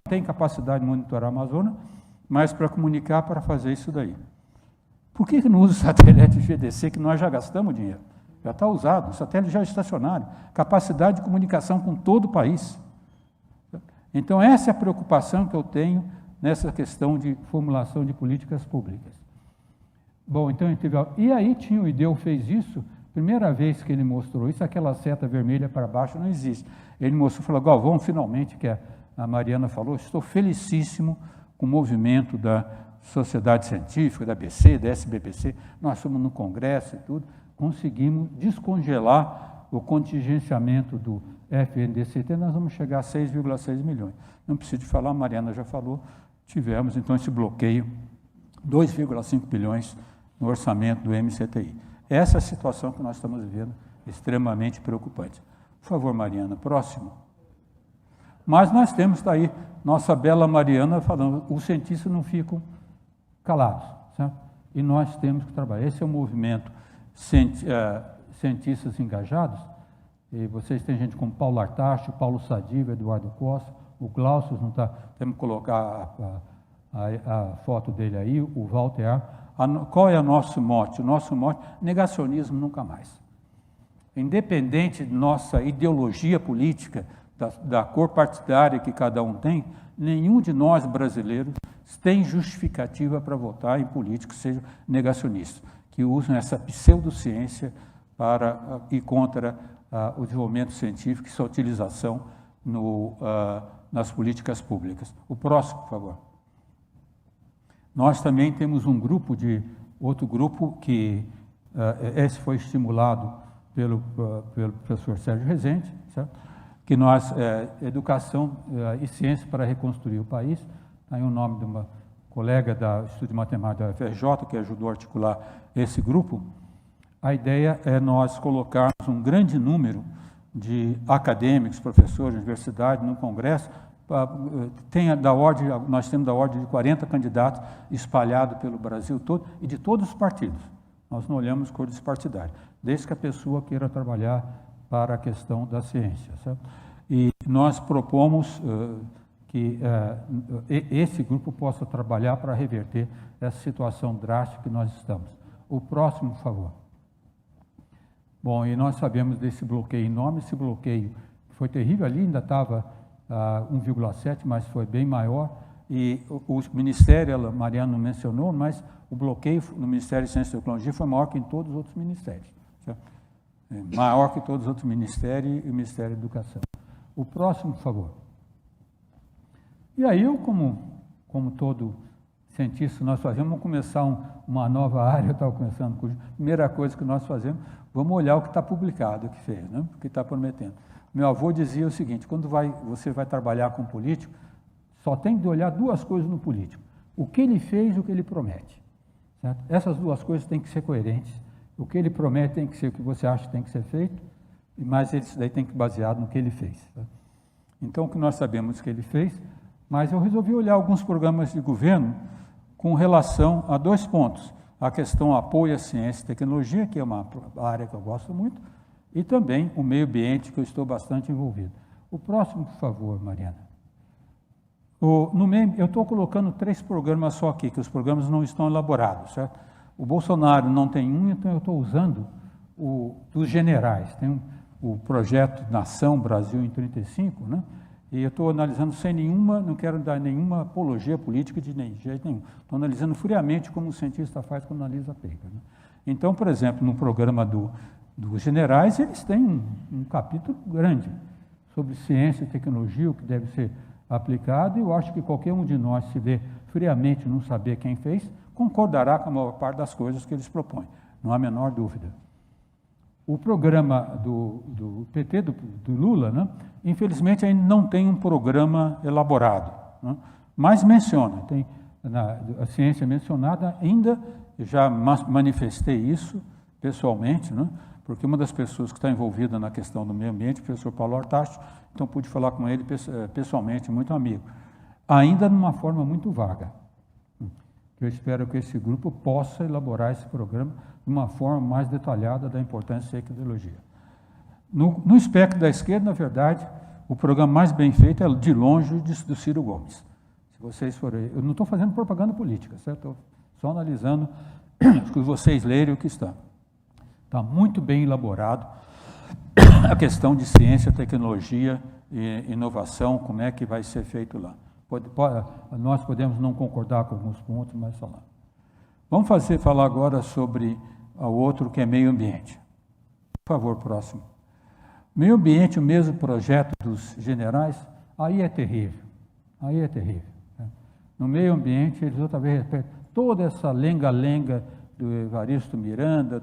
tem capacidade de monitorar a Amazônia, mas para comunicar, para fazer isso daí. Por que não usa o satélite GDC, que nós já gastamos dinheiro? Já está usado, o satélite já é estacionário, capacidade de comunicação com todo o país. Então, essa é a preocupação que eu tenho nessa questão de formulação de políticas públicas. Bom, então, e aí tinha o IDEU fez isso, primeira vez que ele mostrou isso, aquela seta vermelha para baixo não existe. Ele mostrou, falou, Galvão, finalmente, que a Mariana falou, estou felicíssimo com o movimento da Sociedade Científica, da ABC, da SBPC, nós fomos no Congresso e tudo, conseguimos descongelar o contingenciamento do FNDCT, nós vamos chegar a 6,6 milhões. Não preciso falar, a Mariana já falou, tivemos então esse bloqueio, 2,5 bilhões no orçamento do MCTI. Essa é a situação que nós estamos vivendo, extremamente preocupante. Por favor, Mariana, próximo. Mas nós temos daí nossa bela Mariana falando, os cientistas não ficam calados, certo? E nós temos que trabalhar. Esse é o movimento cientistas engajados, e vocês têm gente como Paulo Artacho, Paulo Sadiva, Eduardo Costa, o Glaucio não está, temos que colocar a foto dele aí, o Walter. Qual é o nosso mote? O nosso mote, negacionismo nunca mais. Independente de nossa ideologia política, da cor partidária que cada um tem, nenhum de nós brasileiros tem justificativa para votar em políticos que sejam negacionistas, que usam essa pseudociência para ir contra o desenvolvimento científico e sua utilização nas políticas públicas. O próximo, por favor. Nós também temos outro grupo que esse foi estimulado pelo professor Sérgio Rezende, certo? Que nós, Educação e Ciência para Reconstruir o País, está aí o nome de uma colega do Instituto de Matemática da UFRJ, que ajudou a articular esse grupo. A ideia é nós colocarmos um grande número de acadêmicos, professores de universidade no Congresso, nós temos da ordem de 40 candidatos espalhados pelo Brasil todo e de todos os partidos. Nós não olhamos cores partidárias, desde que a pessoa queira trabalhar para a questão da ciência, certo? E nós propomos que esse grupo possa trabalhar para reverter essa situação drástica que nós estamos. O próximo, por favor. Bom, e nós sabemos desse bloqueio enorme, esse bloqueio foi terrível, ali ainda estava 1,7, mas foi bem maior, e o Ministério, a Mariana não mencionou, mas o bloqueio no Ministério de Ciência e Tecnologia foi maior que em todos os outros ministérios, certo? Maior que todos os outros ministérios e o Ministério da Educação. O próximo, por favor. E aí, como todo cientista nós fazemos, vamos começar uma nova área, eu estava começando com a primeira coisa que nós fazemos, vamos olhar o que está publicado, o que fez, né? O que está prometendo. Meu avô dizia o seguinte, quando você vai trabalhar com político, só tem de olhar duas coisas no político, o que ele fez e o que ele promete, certo? Essas duas coisas têm que ser coerentes. O que ele promete tem que ser o que você acha que tem que ser feito, mas isso daí tem que ser baseado no que ele fez. Tá? Então, o que nós sabemos que ele fez, mas eu resolvi olhar alguns programas de governo com relação a dois pontos. A questão apoio à ciência e tecnologia, que é uma área que eu gosto muito, e também o meio ambiente, que eu estou bastante envolvido. O próximo, por favor, Mariana. Eu estou colocando 3 programas só aqui, que os programas não estão elaborados, certo? O Bolsonaro não tem um, então eu estou usando dos generais. Tem o projeto Nação Brasil em 35, né? E eu estou analisando sem nenhuma, não quero dar nenhuma apologia política de jeito nenhum. Estou analisando friamente como o cientista faz quando analisa a paper, né? Então, por exemplo, no programa dos generais, eles têm um capítulo grande sobre ciência e tecnologia, o que deve ser aplicado, e eu acho que qualquer um de nós, se ver friamente, não saber quem fez, concordará com a maior parte das coisas que eles propõem, não há a menor dúvida. O programa do PT, do Lula, né, infelizmente ainda não tem um programa elaborado, né, mas menciona, tem a ciência mencionada, ainda já manifestei isso pessoalmente, né, porque uma das pessoas que está envolvida na questão do meio ambiente, o professor Paulo Artacho, então pude falar com ele pessoalmente, muito amigo, ainda de uma forma muito vaga. Eu espero que esse grupo possa elaborar esse programa de uma forma mais detalhada da importância da tecnologia. No espectro da esquerda, na verdade, o programa mais bem feito é, de longe, do Ciro Gomes. Se vocês forem... Eu não estou fazendo propaganda política, certo? Estou só analisando que vocês lerem o que está. Está muito bem elaborado a questão de ciência, tecnologia e inovação, como é que vai ser feito lá. Nós podemos não concordar com alguns pontos, mas falar. Vamos falar agora sobre o outro, que é meio ambiente. Por favor, próximo. Meio ambiente, o mesmo projeto dos generais, aí é terrível. Aí é terrível. Né? No meio ambiente, eles outra vez repetem toda essa lenga-lenga do Evaristo Miranda,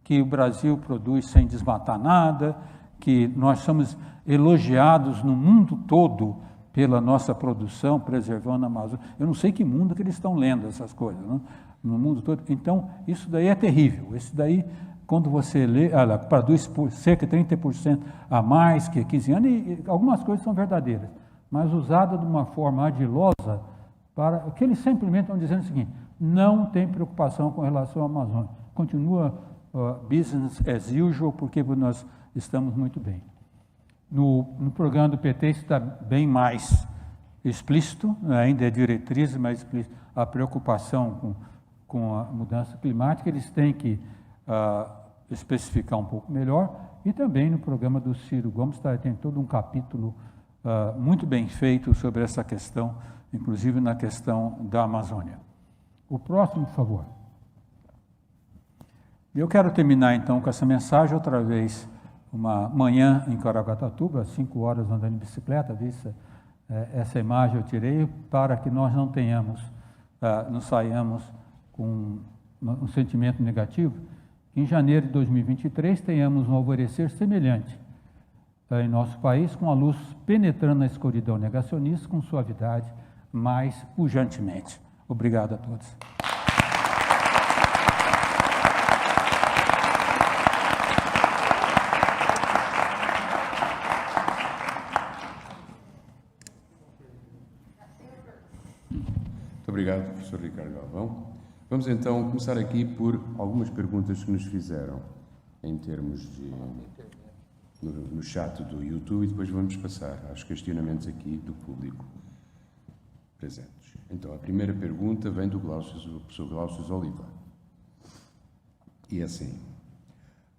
que o Brasil produz sem desmatar nada, que nós somos elogiados no mundo todo pela nossa produção, preservando a Amazônia. Eu não sei que mundo que eles estão lendo essas coisas, né? No mundo todo. Então, isso daí é terrível. Isso daí, quando você lê, ela produz cerca de 30% a mais que há 15 anos, e algumas coisas são verdadeiras, mas usada de uma forma ardilosa, para que eles simplesmente estão dizendo o seguinte: não tem preocupação com relação à Amazônia. Continua business as usual, porque nós estamos muito bem. No programa do PT está bem mais explícito, ainda é diretriz, mas explícito, a preocupação com a mudança climática. Eles têm que especificar um pouco melhor, e também no programa do Ciro Gomes tem todo um capítulo muito bem feito sobre essa questão, inclusive na questão da Amazônia. O próximo, por favor. Eu quero terminar então com essa mensagem outra vez. Uma manhã em Caraguatatuba, às 5 horas andando de bicicleta, essa imagem eu tirei para que nós não saiamos com um sentimento negativo. Em janeiro de 2023 tenhamos um alvorecer semelhante em nosso país, com a luz penetrando na escuridão negacionista com suavidade, mais pujantemente. Obrigado a todos. Obrigado, professor Ricardo Galvão. Vamos então começar aqui por algumas perguntas que nos fizeram em termos de no chat do YouTube, e depois vamos passar aos questionamentos aqui do público presentes. Então, a primeira pergunta vem do professor Glaucio Oliva. E é assim: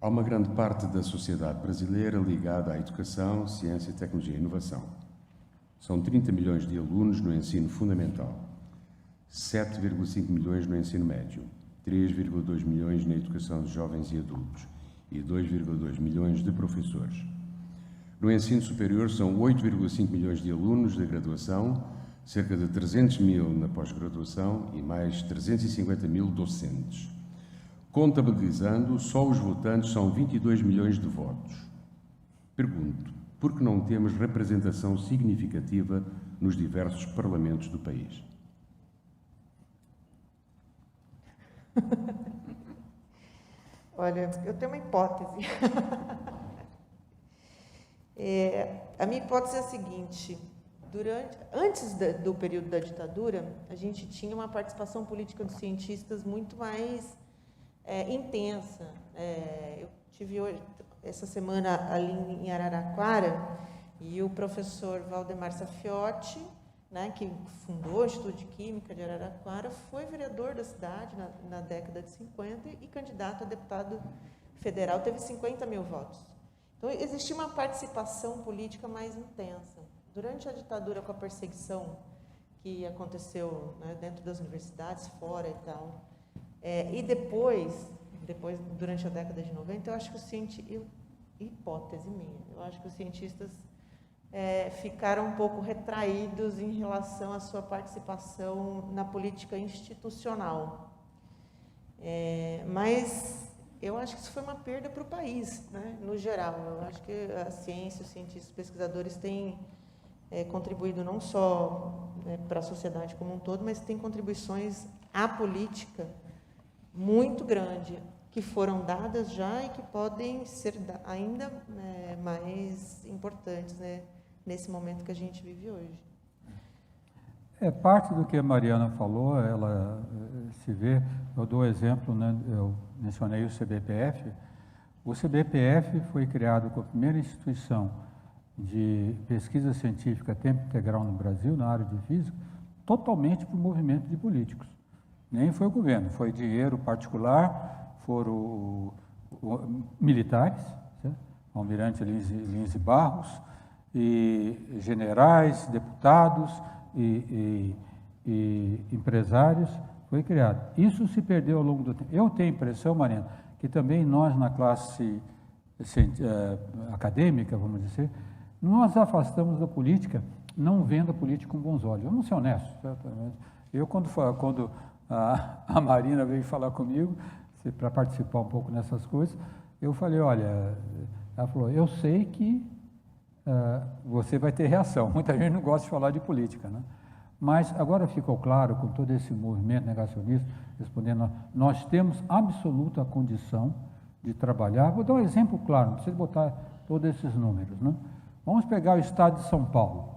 há uma grande parte da sociedade brasileira ligada à educação, ciência, tecnologia e inovação. São 30 milhões de alunos no ensino fundamental, 7,5 milhões no ensino médio, 3,2 milhões na educação de jovens e adultos e 2,2 milhões de professores. No ensino superior são 8,5 milhões de alunos da graduação, cerca de 300 mil na pós-graduação e mais 350 mil docentes. Contabilizando, só os votantes são 22 milhões de votos. Pergunto, por que não temos representação significativa nos diversos parlamentos do país? Olha, eu tenho uma hipótese. A minha hipótese é a seguinte: antes do período da ditadura, a gente tinha uma participação política dos cientistas muito mais intensa. Eu tive essa semana ali em Araraquara, e o professor Valdemar Safiotti, que fundou o Instituto de Química de Araraquara, foi vereador da cidade na década de 50 e candidato a deputado federal, teve 50 mil votos. Então, existia uma participação política mais intensa. Durante a ditadura, com a perseguição que aconteceu dentro das universidades, fora e tal, e depois, durante a década de 90, eu acho que hipótese minha, eu acho que os cientistas ficaram um pouco retraídos em relação à sua participação na política institucional. Mas eu acho que isso foi uma perda para o país, no geral. Eu acho que a ciência, os cientistas, os pesquisadores têm contribuído não só para a sociedade como um todo, mas têm contribuições à política muito grande, que foram dadas já e que podem ser ainda mais importantes, nesse momento que a gente vive hoje. Parte do que a Mariana falou, ela se vê, eu dou exemplo, eu mencionei o CBPF. O CBPF foi criado como a primeira instituição de pesquisa científica a tempo integral no Brasil, na área de física, totalmente por movimento de políticos. Nem foi o governo, foi dinheiro particular, foram militares, certo? Almirante Lins e Barros, e generais, deputados e empresários, Foi criado. Isso se perdeu ao longo do tempo. Eu tenho a impressão, Mariana, que também nós na classe acadêmica, vamos dizer, nós afastamos da política, não vendo a política com bons olhos. Vamos ser honestos. Certamente. Eu, quando a Marina veio falar comigo, para participar um pouco nessas coisas, eu falei, olha, ela falou, eu sei que você vai ter reação. Muita gente não gosta de falar de política, né? Mas agora ficou claro, com todo esse movimento negacionista, respondendo, nós temos absoluta condição de trabalhar. Vou dar um exemplo claro, não precisa botar todos esses números, né? Vamos pegar o estado de São Paulo.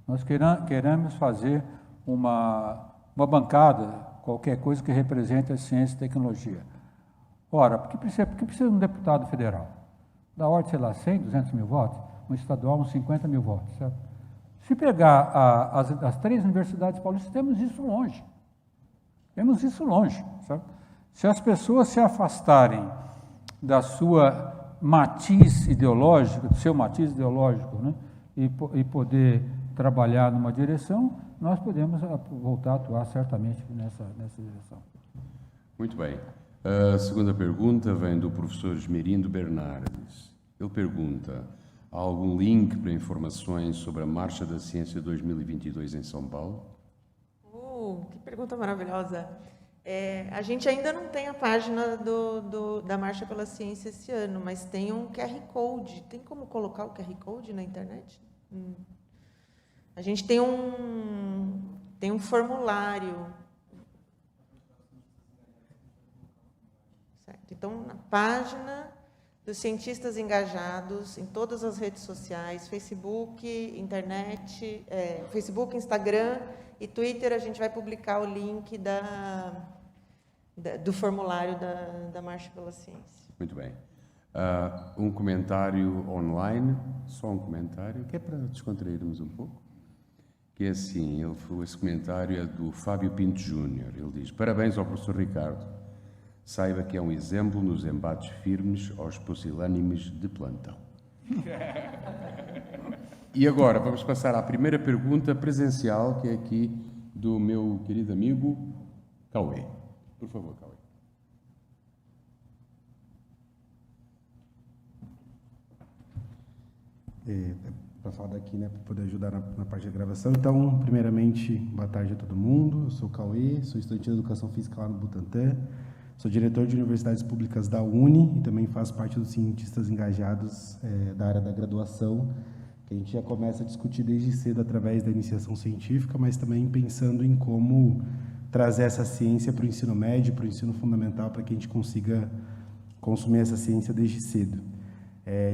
Nós queremos fazer uma bancada, qualquer coisa que represente a ciência e tecnologia. Ora, por que precisa de um deputado federal? Da ordem, sei lá, 100, 200 mil votos, um estadual, uns 50 mil votos, certo? Se pegar as 3 universidades paulistas, temos isso longe. Temos isso longe, certo? Se as pessoas se afastarem da sua matiz ideológica, do seu matiz ideológico, né, e poder trabalhar numa direção, nós podemos voltar a atuar certamente nessa direção. Muito bem. A segunda pergunta vem do professor Esmerindo Bernardes. Ele pergunta, há algum link para informações sobre a Marcha da Ciência 2022 em São Paulo? Que pergunta maravilhosa. A gente ainda não tem a página da Marcha pela Ciência esse ano, mas tem um QR Code. Tem como colocar o QR Code na internet? A gente tem um formulário. Certo. Então, na página dos cientistas engajados, em todas as redes sociais, Facebook, internet, Facebook, Instagram e Twitter, a gente vai publicar o link do formulário da Marcha pela Ciência. Muito bem. Um comentário online, só um comentário, que é para descontrairmos um pouco, que é assim, esse comentário é do Fábio Pinto Júnior. Ele diz, parabéns ao professor Ricardo, saiba que é um exemplo nos embates firmes aos pusilânimes de plantão. E agora vamos passar à primeira pergunta presencial, que é aqui do meu querido amigo Cauê. Por favor, Cauê. Para falar daqui, né, para poder ajudar na parte da gravação. Então, primeiramente, boa tarde a todo mundo. Eu sou o Cauê, sou estudante de Educação Física lá no Butantan. Sou diretor de universidades públicas da UNE e também faço parte dos cientistas engajados da área da graduação, que a gente já começa a discutir desde cedo através da iniciação científica, mas também pensando em como trazer essa ciência para o ensino médio, para o ensino fundamental, para que a gente consiga consumir essa ciência desde cedo.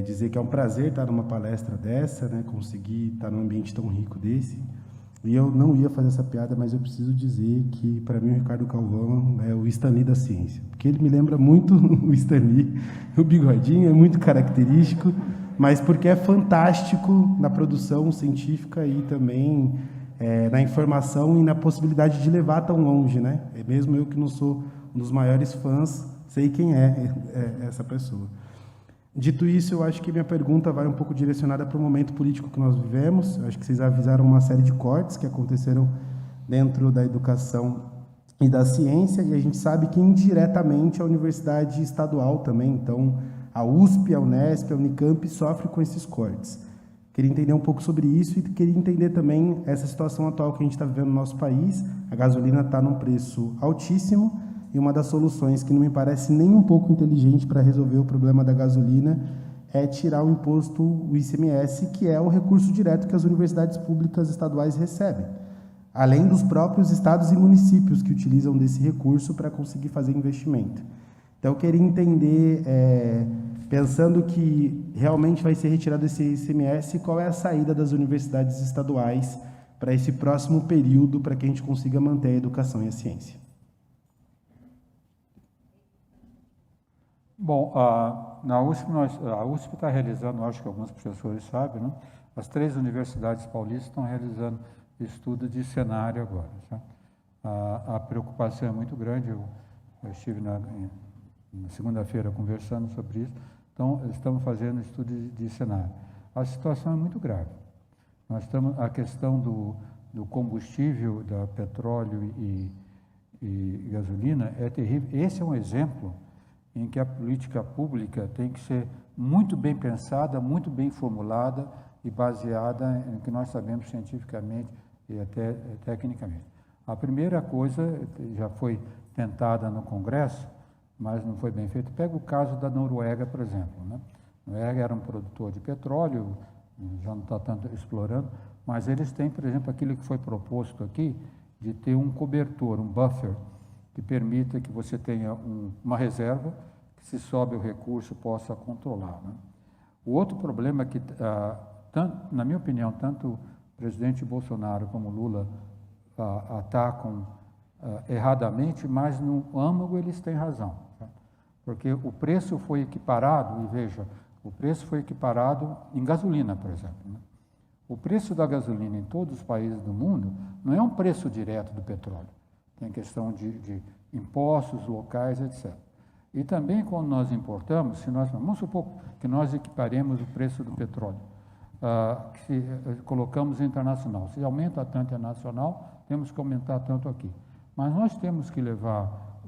Dizer que é um prazer estar numa palestra dessa, né, conseguir estar num ambiente tão rico desse. E eu não ia fazer essa piada, mas eu preciso dizer que, para mim, o Ricardo Calvão é o Stan Lee da ciência. Porque ele me lembra muito o Stan Lee, o bigodinho é muito característico, mas porque é fantástico na produção científica e também na informação e na possibilidade de levar tão longe, né? Mesmo eu que não sou um dos maiores fãs, sei quem é essa pessoa. Dito isso, eu acho que minha pergunta vai um pouco direcionada para o momento político que nós vivemos. Eu acho que vocês avisaram uma série de cortes que aconteceram dentro da educação e da ciência, e a gente sabe que indiretamente a universidade estadual também, então a USP, a Unesp, a Unicamp sofrem com esses cortes. Queria entender um pouco sobre isso e queria entender também essa situação atual que a gente está vivendo no nosso país. A gasolina está num preço altíssimo, e uma das soluções que não me parece nem um pouco inteligente para resolver o problema da gasolina é tirar o imposto, o ICMS, que é o recurso direto que as universidades públicas estaduais recebem, além dos próprios estados e municípios que utilizam desse recurso para conseguir fazer investimento. Então, eu queria entender, pensando que realmente vai ser retirado esse ICMS, qual é a saída das universidades estaduais para esse próximo período, para que a gente consiga manter a educação e a ciência. Bom, na USP, a USP está realizando, acho que alguns professores sabem, né? As 3 universidades paulistas estão realizando estudo de cenário agora. Tá? A preocupação é muito grande, eu estive na segunda-feira conversando sobre isso, então estamos fazendo estudo de cenário. A situação é muito grave. Nós estamos, a questão do combustível, da petróleo e gasolina é terrível. Esse é um exemplo em que a política pública tem que ser muito bem pensada, muito bem formulada e baseada em que nós sabemos cientificamente e até tecnicamente. A primeira coisa já foi tentada no Congresso, mas não foi bem feito. Pega o caso da Noruega, por exemplo, né? A Noruega era um produtor de petróleo, já não está tanto explorando, mas eles têm, por exemplo, aquilo que foi proposto aqui, de ter um cobertor, um buffer, que permita que você tenha uma reserva, que se sobe o recurso possa controlar, né? O outro problema é que, na minha opinião, tanto o presidente Bolsonaro como Lula atacam erradamente, mas no âmago eles têm razão, tá? Porque o preço foi equiparado, e veja, o preço foi equiparado em gasolina, por exemplo, né? O preço da gasolina em todos os países do mundo não é um preço direto do petróleo. Tem questão de impostos locais, etc. E também, quando nós importamos, se nós, vamos supor que nós equiparemos o preço do petróleo, que colocamos internacional. Se aumenta tanto a nacional, temos que aumentar tanto aqui. Mas nós temos que levar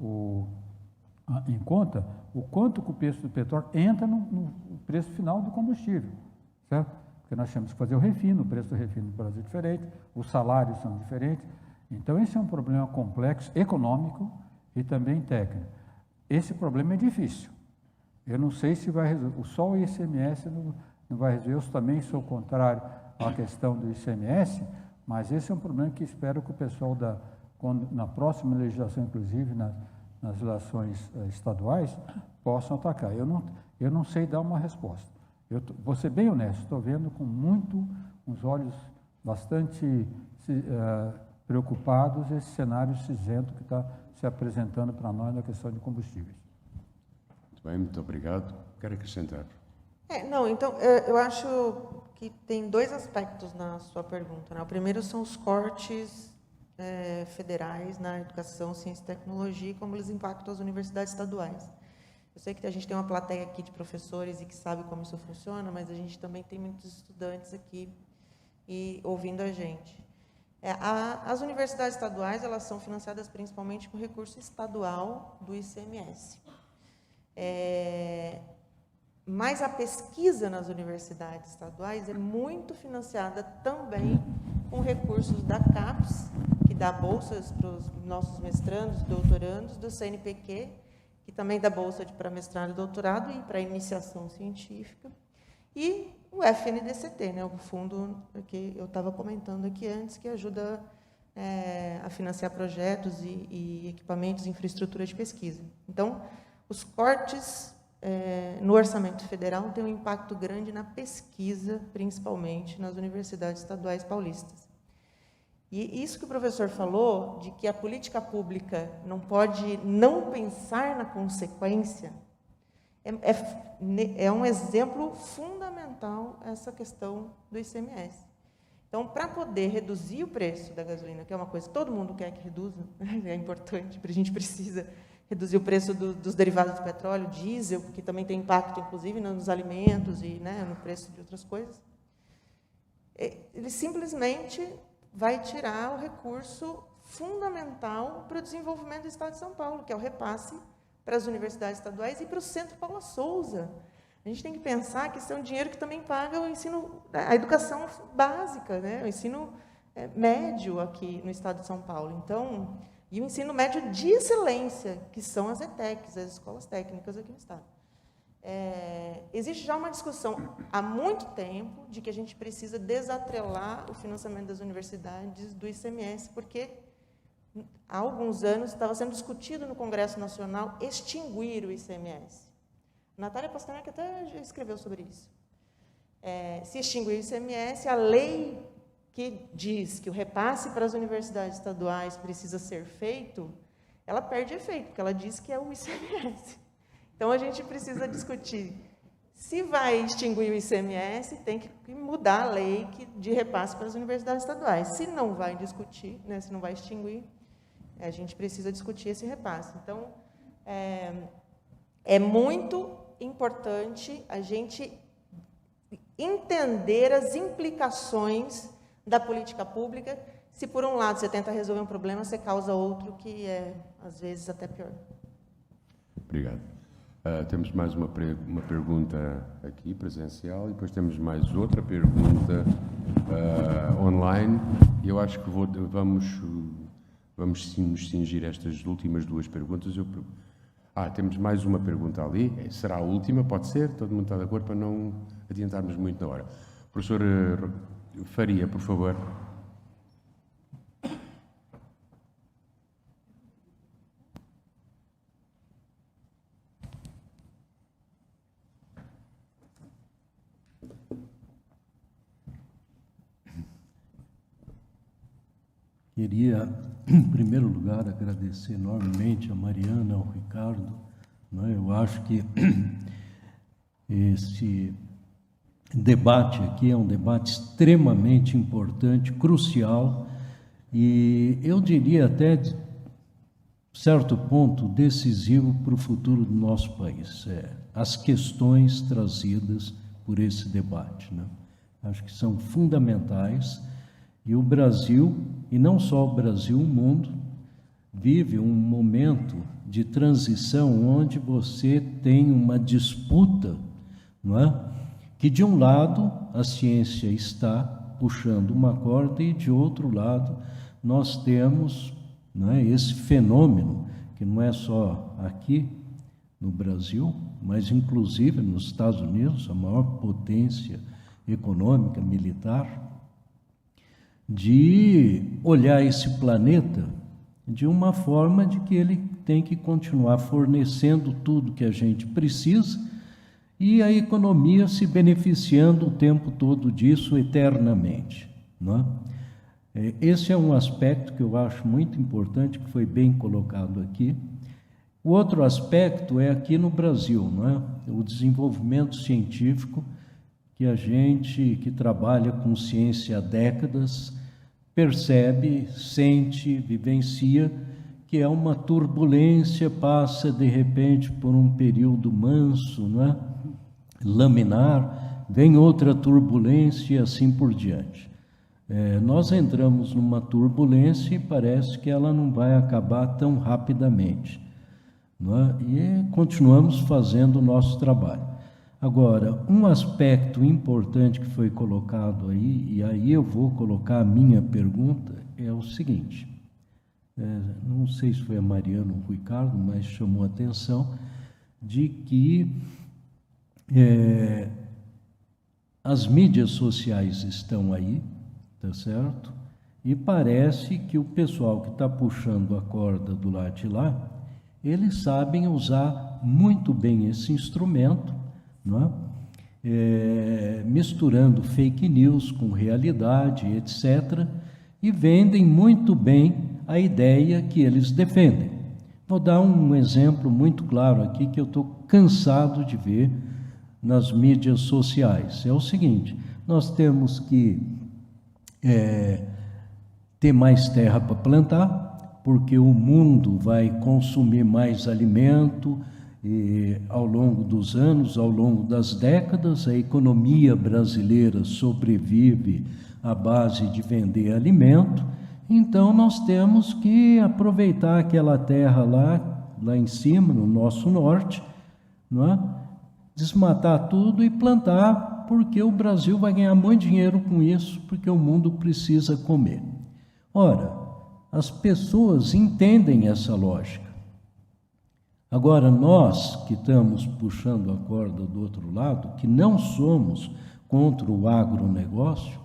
em conta o quanto que o preço do petróleo entra no preço final do combustível, certo? Porque nós temos que fazer o refino, o preço do refino no Brasil é diferente, os salários são diferentes. Então, esse é um problema complexo, econômico e também técnico. Esse problema é difícil. Eu não sei se vai resolver. Só o ICMS não vai resolver. Eu também sou contrário à questão do ICMS, mas esse é um problema que espero que o pessoal, na próxima legislação, inclusive nas legislações estaduais, possam atacar. Eu não sei dar uma resposta. Vou ser bem honesto, estou vendo com uns olhos bastante preocupados esse cenário cinzento que está se apresentando para nós na questão de combustíveis. Muito bem, muito obrigado. Quero acrescentar. Então, eu acho que tem dois aspectos na sua pergunta, né? O primeiro são os cortes federais na educação, ciência e tecnologia e como eles impactam as universidades estaduais. Eu sei que a gente tem uma plateia aqui de professores e que sabe como isso funciona, mas a gente também tem muitos estudantes aqui ouvindo a gente. As universidades estaduais, elas são financiadas principalmente com recurso estadual do ICMS. Mas a pesquisa nas universidades estaduais é muito financiada também com recursos da CAPES, que dá bolsas para os nossos mestrandos, doutorandos, do CNPq, que também dá bolsa para mestrado e doutorado e para iniciação científica, e o FNDCT, né, o fundo que eu estava comentando aqui antes, que ajuda a financiar projetos e equipamentos e infraestrutura de pesquisa. Então, os cortes no orçamento federal têm um impacto grande na pesquisa, principalmente nas universidades estaduais paulistas. E isso que o professor falou, de que a política pública não pode não pensar na consequência, é um exemplo fundamental essa questão do ICMS. Então, para poder reduzir o preço da gasolina, que é uma coisa que todo mundo quer que reduza, é importante, a gente precisa reduzir o preço dos derivados do petróleo, diesel, que também tem impacto, inclusive, nos alimentos e no preço de outras coisas, ele simplesmente vai tirar o recurso fundamental para o desenvolvimento do Estado de São Paulo, que é o repasse para as universidades estaduais e para o Centro Paula Souza. A gente tem que pensar que isso é um dinheiro que também paga o ensino, a educação básica, né? O ensino médio aqui no Estado de São Paulo. Então, e o ensino médio de excelência, que são as ETECs, as escolas técnicas aqui no Estado. Existe já uma discussão há muito tempo de que a gente precisa desatrelar o financiamento das universidades do ICMS, porque há alguns anos estava sendo discutido no Congresso Nacional extinguir o ICMS. Natália Pasternak até já escreveu sobre isso. Se extinguir o ICMS, a lei que diz que o repasse para as universidades estaduais precisa ser feito, ela perde efeito, porque ela diz que é o ICMS. Então, a gente precisa discutir. Se vai extinguir o ICMS, tem que mudar a lei de repasse para as universidades estaduais. Se não vai discutir, se não vai extinguir, a gente precisa discutir esse repasse. Então, é muito importante a gente entender as implicações da política pública se por um lado você tenta resolver um problema, você causa outro que é, às vezes, até pior. Obrigado. Temos mais uma pergunta aqui, presencial, e depois temos mais outra pergunta online. E eu acho que vamos nos cingir estas últimas duas perguntas. Temos mais uma pergunta ali. Será a última? Pode ser? Todo mundo está de acordo para não adiantarmos muito na hora. Professor Faria, por favor. Queria, em primeiro lugar, agradecer enormemente a Mariana, ao Ricardo. Eu acho que esse debate aqui é um debate extremamente importante, crucial, e eu diria até, de certo ponto, decisivo para o futuro do nosso país. As questões trazidas por esse debate, acho que são fundamentais. E o Brasil, e não só o Brasil, o mundo, vive um momento de transição onde você tem uma disputa, que de um lado a ciência está puxando uma corda e de outro lado nós temos esse fenômeno, que não é só aqui no Brasil, mas inclusive nos Estados Unidos, a maior potência econômica, militar, de olhar esse planeta de uma forma de que ele tem que continuar fornecendo tudo que a gente precisa e a economia se beneficiando o tempo todo disso eternamente, Esse é um aspecto que eu acho muito importante, que foi bem colocado aqui. O outro aspecto é aqui no Brasil, o desenvolvimento científico, que a gente que trabalha com ciência há décadas percebe, sente, vivencia, que é uma turbulência, passa de repente por um período manso, laminar, vem outra turbulência e assim por diante. Nós entramos numa turbulência e parece que ela não vai acabar tão rapidamente, e continuamos fazendo o nosso trabalho. Agora, um aspecto importante que foi colocado aí, e aí eu vou colocar a minha pergunta, é o seguinte, não sei se foi a Mariana ou o Ricardo, mas chamou a atenção de que as mídias sociais estão aí, tá certo? E parece que o pessoal que está puxando a corda do lado de lá, eles sabem usar muito bem esse instrumento, misturando fake news com realidade, etc., e vendem muito bem a ideia que eles defendem. Vou dar um exemplo muito claro aqui que eu estou cansado de ver nas mídias sociais. É o seguinte: nós temos que ter mais terra para plantar, porque o mundo vai consumir mais alimento, e ao longo dos anos, ao longo das décadas, a economia brasileira sobrevive à base de vender alimento. Então nós temos que aproveitar aquela terra lá em cima, no nosso norte, desmatar tudo e plantar, porque o Brasil vai ganhar muito dinheiro com isso, porque o mundo precisa comer. Ora, as pessoas entendem essa lógica. Agora, nós que estamos puxando a corda do outro lado, que não somos contra o agronegócio,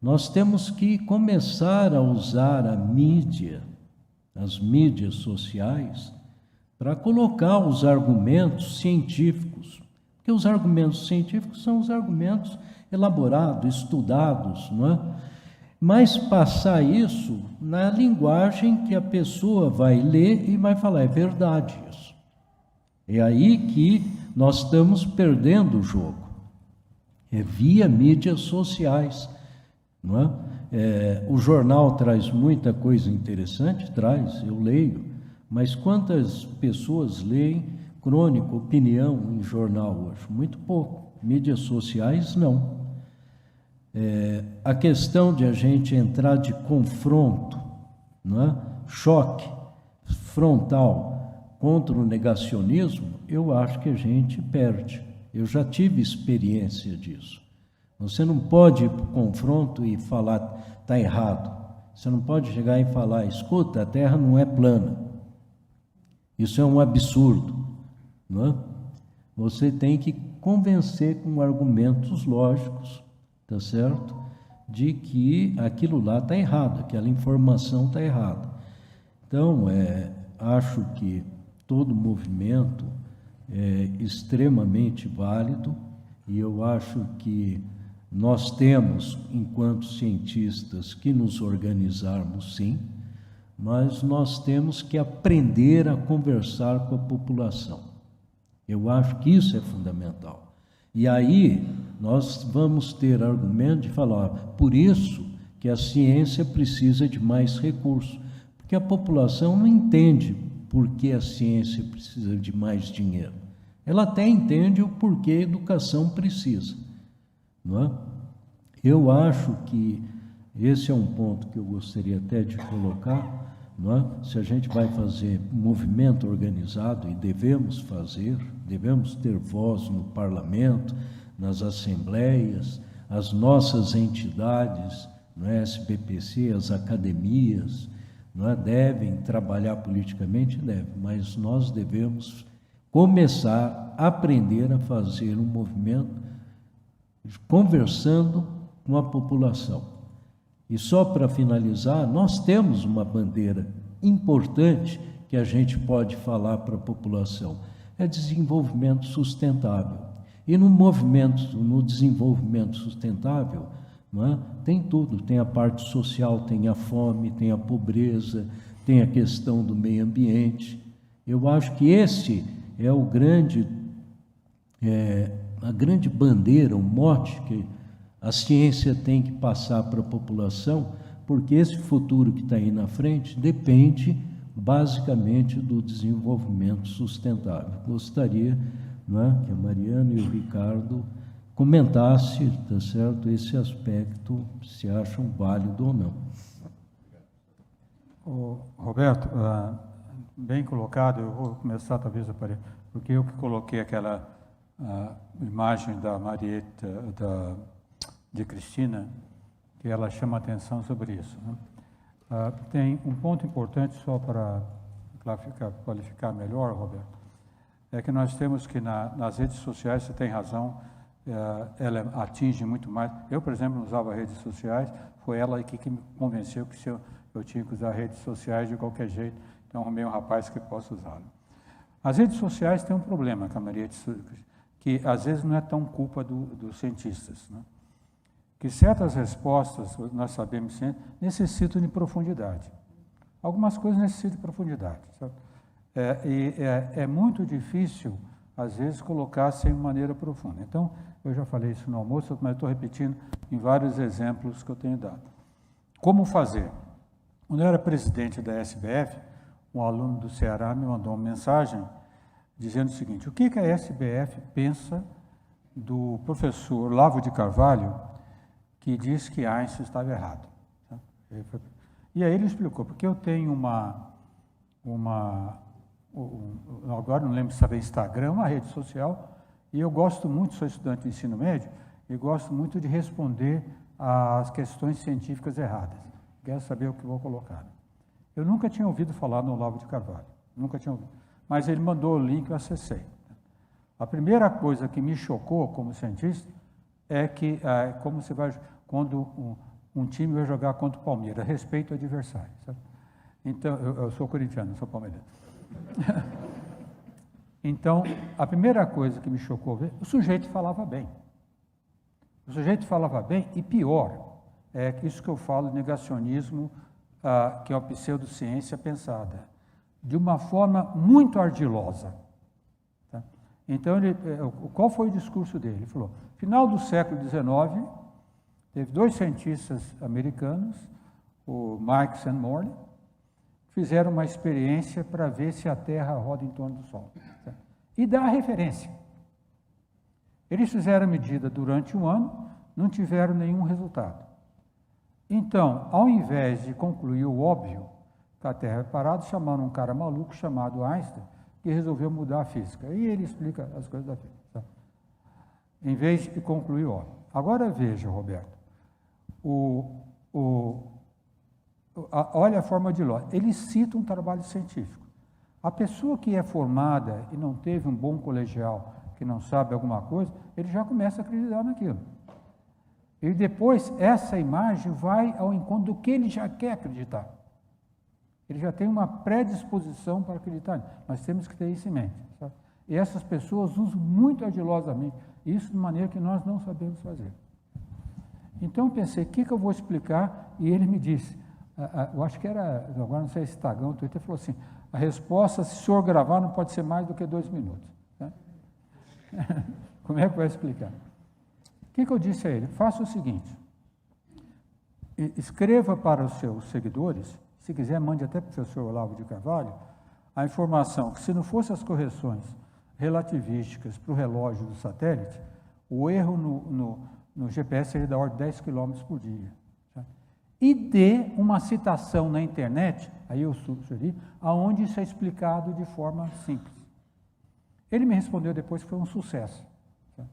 nós temos que começar a usar a mídia, as mídias sociais, para colocar os argumentos científicos, porque os argumentos científicos são os argumentos elaborados, estudados, mas passar isso na linguagem que a pessoa vai ler e vai falar, é verdade isso. É aí que nós estamos perdendo o jogo. É via mídias sociais, o jornal traz muita coisa interessante, eu leio, mas quantas pessoas leem crônica, opinião em jornal hoje? Muito pouco. Mídias sociais, não. a questão de a gente entrar de confronto, não é? Choque frontal contra o negacionismo, eu acho que a gente perde. Eu já tive experiência disso. Você não pode ir para o confronto e falar, está errado. Você não pode chegar e falar, escuta, a Terra não é plana. Isso é um absurdo, não é? Você tem que convencer com argumentos lógicos, tá certo? De que aquilo lá está errado, aquela informação está errada. Então, acho que todo movimento é extremamente válido e eu acho que nós temos, enquanto cientistas, que nos organizarmos, sim, mas nós temos que aprender a conversar com a população. Eu acho que isso é fundamental. E aí nós vamos ter argumento de falar, por isso que a ciência precisa de mais recursos, porque a população não entende por que a ciência precisa de mais dinheiro. Ela até entende o porquê a educação precisa, não é? Eu acho que esse é um ponto que eu gostaria até de colocar, não é? Se a gente vai fazer movimento organizado, e devemos fazer, devemos ter voz no parlamento, nas assembleias, as nossas entidades, não é? SBPC, as academias, não é? Devem trabalhar politicamente, devem, mas nós devemos começar a aprender a fazer um movimento conversando com a população. E só para finalizar, nós temos uma bandeira importante que a gente pode falar para a população, é desenvolvimento sustentável. E no desenvolvimento sustentável, não é? Tem tudo, tem a parte social, tem a fome, tem a pobreza, tem a questão do meio ambiente. Eu acho que esse é a grande bandeira, o mote que a ciência tem que passar para a população, porque esse futuro que está aí na frente depende basicamente do desenvolvimento sustentável. Gostaria, não é, que a Mariana e o Ricardo comentassem, tá certo, esse aspecto, se acham válido ou não. Roberto, bem colocado. Eu vou começar talvez porque eu que coloquei aquela imagem da Marieta, de Cristina, que ela chama atenção sobre isso, né? Tem um ponto importante só para qualificar melhor, Roberto, é que nós temos que nas redes sociais, você tem razão, ela atinge muito mais. Eu, por exemplo, não usava redes sociais, foi ela que me convenceu que eu tinha que usar redes sociais de qualquer jeito, então arrumei um rapaz que possa usá-lo. As redes sociais têm um problema, que às vezes não é tão culpa dos cientistas, né? Que certas respostas, nós sabemos, necessitam de profundidade. Algumas coisas necessitam de profundidade. Sabe? É muito difícil, às vezes, colocar sem maneira profunda. Então, eu já falei isso no almoço, mas estou repetindo em vários exemplos que eu tenho dado. Como fazer? Quando eu era presidente da SBF, um aluno do Ceará me mandou uma mensagem dizendo o seguinte: o que a SBF pensa do professor Olavo de Carvalho, que diz que Einstein estava errado? E aí ele explicou, porque eu tenho agora não lembro se era Instagram, uma rede social, e eu gosto muito, sou estudante de ensino médio, e gosto muito de responder às questões científicas erradas. Quero saber o que vou colocar. Eu nunca tinha ouvido falar no Olavo de Carvalho, nunca tinha ouvido, mas ele mandou o link, eu acessei. A primeira coisa que me chocou como cientista é que, como você vai, quando um time vai jogar contra o Palmeiras, respeito ao adversário, sabe? Então, eu sou corintiano, não sou palmeirense. Então, a primeira coisa que me chocou, o sujeito falava bem. O sujeito falava bem, e pior, é isso que eu falo, negacionismo, que é a pseudociência pensada, de uma forma muito ardilosa. Tá? Então, qual foi o discurso dele? Ele falou, final do século XIX, teve dois cientistas americanos, o Mike e Morley, fizeram uma experiência para ver se a Terra roda em torno do Sol. Tá? E dá a referência. Eles fizeram a medida durante um ano, não tiveram nenhum resultado. Então, ao invés de concluir o óbvio, que a Terra é parada, chamaram um cara maluco chamado Einstein, que resolveu mudar a física. E ele explica as coisas da física, em vez de concluir o óbvio. Agora veja, Roberto, olha a forma de lógica. Ele cita um trabalho científico. A pessoa que é formada e não teve um bom colegial, que não sabe alguma coisa, ele já começa a acreditar naquilo. E depois, essa imagem vai ao encontro do que ele já quer acreditar. Ele já tem uma predisposição para acreditar. Nós temos que ter isso em mente. Sabe? E essas pessoas usam muito ardilosamente isso de maneira que nós não sabemos fazer. Então, eu pensei, o que eu vou explicar? E ele me disse, eu acho que era, agora não sei se Tagão, o Twitter falou assim, a resposta, se o senhor gravar, não pode ser mais do que 2 minutos. Né? Como é que vai explicar? O que eu disse a ele? Faça o seguinte, escreva para os seus seguidores, se quiser, mande até para o professor Olavo de Carvalho, a informação que se não fossem as correções relativísticas para o relógio do satélite, o erro no GPS seria da ordem de 10 km por dia. Certo? E dê uma citação na internet, aí eu sugeri, aonde isso é explicado de forma simples. Ele me respondeu depois que foi um sucesso. Certo?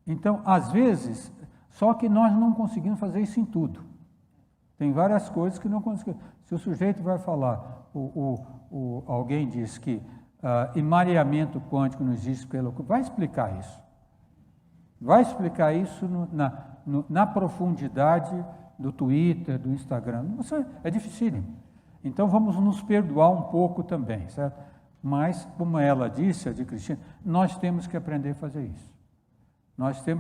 Então, às vezes, só que nós não conseguimos fazer isso em tudo. Tem várias coisas que não conseguimos. Se o sujeito vai falar, alguém diz que emareamento quântico não existe, vai explicar isso. Vai explicar isso na profundidade do Twitter, do Instagram. É dificílimo. Então, vamos nos perdoar um pouco também, certo? Mas, como ela disse, a de Cristina, nós temos que aprender a fazer isso.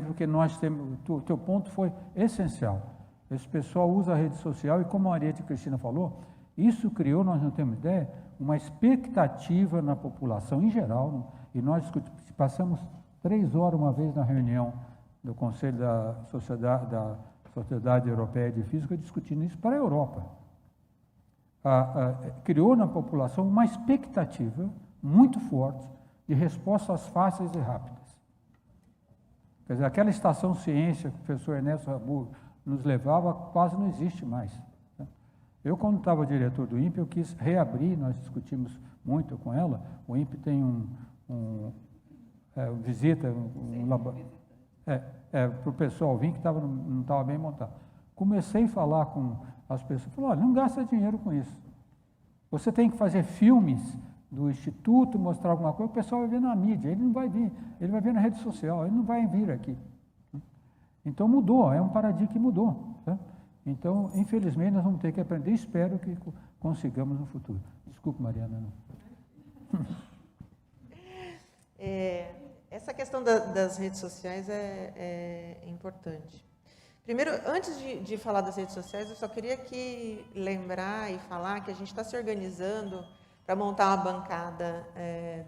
Porque nós temos, o teu ponto foi essencial. Esse pessoal usa a rede social e, como a Maria de Cristina falou, isso criou, nós não temos ideia, uma expectativa na população em geral, e nós passamos 3 horas uma vez na reunião do Conselho da Sociedade Europeia de Física discutindo isso para a Europa. Criou na população uma expectativa muito forte de respostas fáceis e rápidas. Quer dizer, aquela estação ciência que o professor Ernesto Ramur nos levava, quase não existe mais. Eu, quando estava diretor do INPE, eu quis reabrir, nós discutimos muito com ela, o INPE tem visita, para o pessoal vir que não estava bem montado. Comecei a falar com as pessoas, falei, olha, não gasta dinheiro com isso. Você tem que fazer filmes do Instituto, mostrar alguma coisa, o pessoal vai ver na mídia, ele não vai vir, ele vai ver na rede social, ele não vai vir aqui. Então mudou, é um paradigma que mudou. Tá? Então, infelizmente, nós vamos ter que aprender, espero que consigamos no futuro. Desculpe, Mariana. Essa questão das redes sociais é importante. Primeiro, antes de falar das redes sociais, eu só queria lembrar e falar que a gente está se organizando para montar uma bancada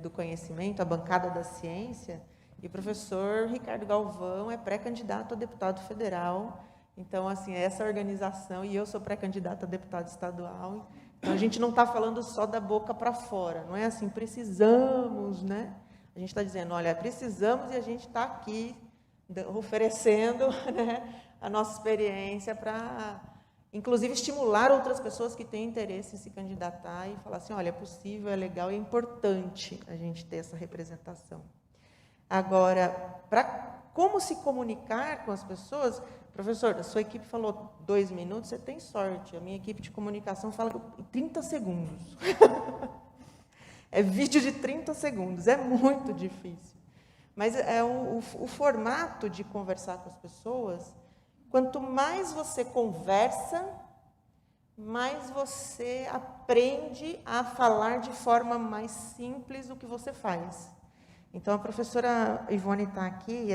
do conhecimento, a bancada da ciência, e o professor Ricardo Galvão é pré-candidato a deputado federal. Então, assim, essa organização, e eu sou pré-candidata a deputado estadual, então a gente não está falando só da boca para fora, não é assim, precisamos, né? A gente está dizendo, olha, precisamos e a gente está aqui oferecendo, né, a nossa experiência para, inclusive, estimular outras pessoas que têm interesse em se candidatar e falar assim, olha, é possível, é legal, é importante a gente ter essa representação. Agora, como se comunicar com as pessoas, professor, a sua equipe falou 2 minutos, você tem sorte, a minha equipe de comunicação fala em 30 segundos. É vídeo de 30 segundos, é muito difícil. Mas o formato de conversar com as pessoas, quanto mais você conversa, mais você aprende a falar de forma mais simples o que você faz. Então, a professora Ivone está aqui e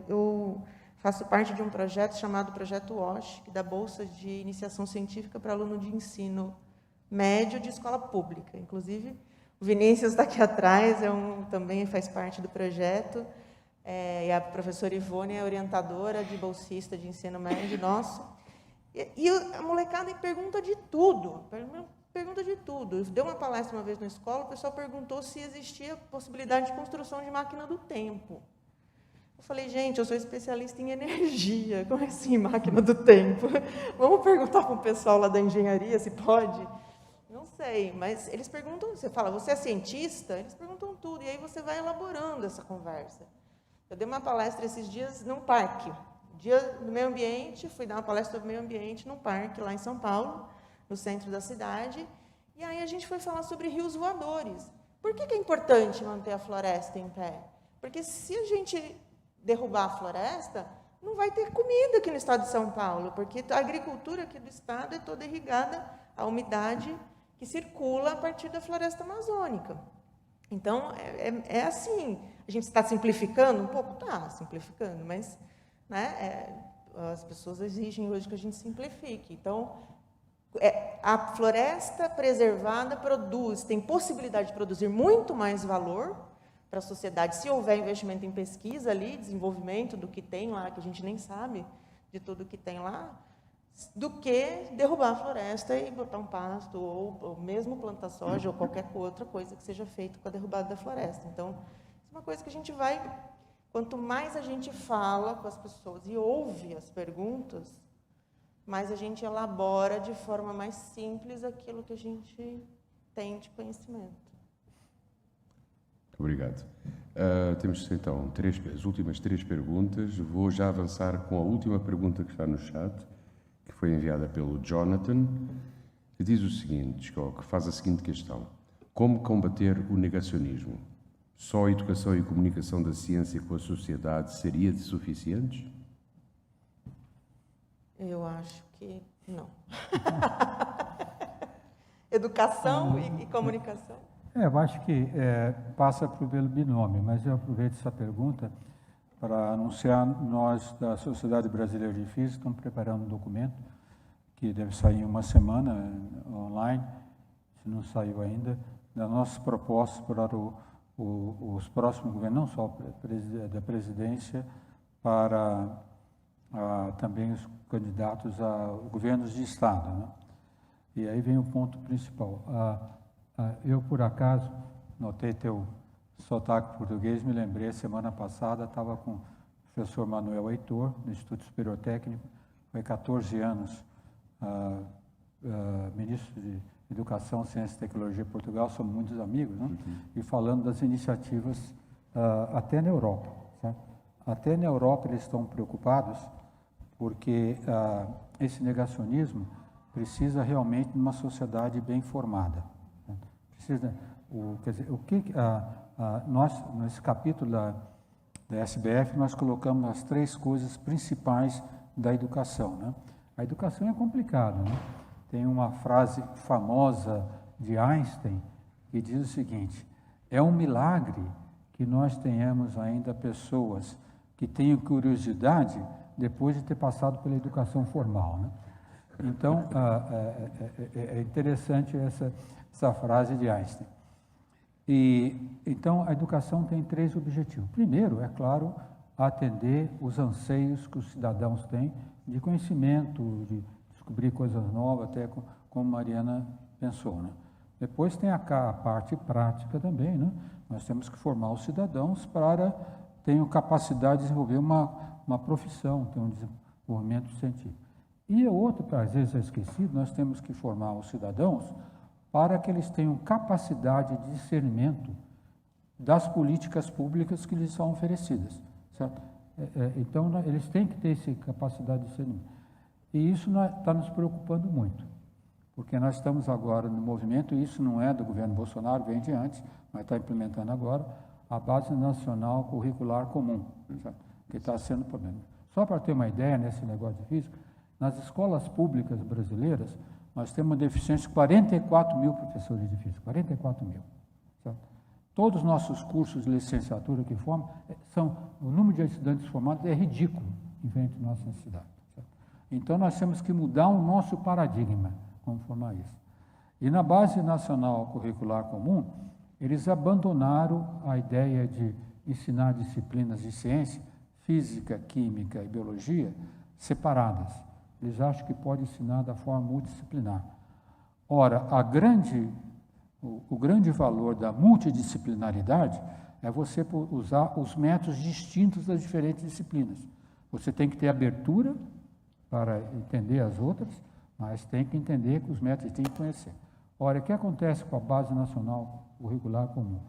eu faço parte de um projeto chamado Projeto WASH, que dá bolsa de iniciação científica para aluno de ensino médio de escola pública. Inclusive, o Vinícius está aqui atrás, também faz parte do projeto, e a professora Ivone é orientadora de bolsista de ensino médio nosso. E a molecada pergunta de tudo, Eu dei uma palestra uma vez na escola, o pessoal perguntou se existia possibilidade de construção de máquina do tempo. Eu falei, gente, eu sou especialista em energia, como assim, máquina do tempo? Vamos perguntar para o pessoal lá da engenharia se pode? Não sei, mas eles perguntam, você fala, você é cientista? Eles perguntam tudo, e aí você vai elaborando essa conversa. Eu dei uma palestra esses dias num parque, dia do meio ambiente, fui dar uma palestra sobre meio ambiente num parque lá em São Paulo, no centro da cidade, e aí a gente foi falar sobre rios voadores. Por que é importante manter a floresta em pé? Porque se a gente derrubar a floresta, não vai ter comida aqui no estado de São Paulo, porque a agricultura aqui do estado é toda irrigada à umidade que circula a partir da floresta amazônica. Então, é assim, a gente está simplificando um pouco? Está simplificando, mas né, as pessoas exigem hoje que a gente simplifique. Então, a floresta preservada tem possibilidade de produzir muito mais valor para a sociedade, se houver investimento em pesquisa ali, desenvolvimento do que tem lá, que a gente nem sabe de tudo que tem lá, do que derrubar a floresta e botar um pasto, ou mesmo plantar soja, ou qualquer outra coisa que seja feita com a derrubada da floresta. Então, isso é uma coisa que a gente vai, quanto mais a gente fala com as pessoas e ouve as perguntas, mais a gente elabora de forma mais simples aquilo que a gente tem de conhecimento. Obrigado. Temos então as últimas 3 perguntas. Vou já avançar com a última pergunta que está no chat, que foi enviada pelo Jonathan, que diz o seguinte, que faz a seguinte questão: como combater o negacionismo? Só a educação e comunicação da ciência com a sociedade seria suficientes? Eu acho que não. Educação e comunicação. Eu acho que passa pelo binômio, mas eu aproveito essa pergunta para anunciar, nós da Sociedade Brasileira de Física estamos preparando um documento que deve sair em uma semana online, se não saiu ainda, das nossas propostas para os próximos governos, não só da presidência, para também os candidatos a governos de Estado, né? E aí vem o ponto principal. Eu, por acaso, notei teu sotaque português, me lembrei, semana passada, estava com o professor Manuel Heitor, no Instituto Superior Técnico, foi 14 anos ministro de Educação, Ciência e Tecnologia de Portugal, somos muitos amigos, né? E falando das iniciativas até na Europa. Certo? Até na Europa eles estão preocupados porque esse negacionismo precisa realmente de uma sociedade bem formada. Né? Precisa, quer dizer, nós, nesse capítulo da SBF, nós colocamos as 3 coisas principais da educação. Né? A educação é complicada, né? Tem uma frase famosa de Einstein que diz o seguinte: é um milagre que nós tenhamos ainda pessoas que tenham curiosidade depois de ter passado pela educação formal, né? Então, é interessante essa frase de Einstein. Então, a educação tem 3 objetivos. Primeiro, é claro, atender os anseios que os cidadãos têm de conhecimento, de descobrir coisas novas, até como Mariana pensou, né? Depois tem a parte prática também, né? Nós temos que formar os cidadãos para terem capacidade de desenvolver uma profissão, ter um desenvolvimento científico. E o outro, às vezes é esquecido, nós temos que formar os cidadãos para que eles tenham capacidade de discernimento das políticas públicas que lhes são oferecidas, certo? Então, eles têm que ter essa capacidade de discernimento. E isso está nos preocupando muito, porque nós estamos agora no movimento, e isso não é do governo Bolsonaro, vem de antes, mas está implementando agora, a Base Nacional Curricular Comum, certo? Que está sendo problema. Só para ter uma ideia nesse negócio de física, nas escolas públicas brasileiras, nós temos uma deficiência de 44 mil professores de física, 44 mil. Certo? Todos os nossos cursos de licenciatura que formam, o número de estudantes formados é ridículo em frente à nossa necessidade. Certo? Então, nós temos que mudar o nosso paradigma, como formar isso. E na Base Nacional Curricular Comum, eles abandonaram a ideia de ensinar disciplinas de ciência, física, química e biologia, separadas. Eles acham que pode ensinar da forma multidisciplinar. Ora, o grande valor da multidisciplinaridade é você usar os métodos distintos das diferentes disciplinas. Você tem que ter abertura para entender as outras, mas tem que entender que os métodos tem que conhecer. Ora, o que acontece com a Base Nacional Curricular Comum?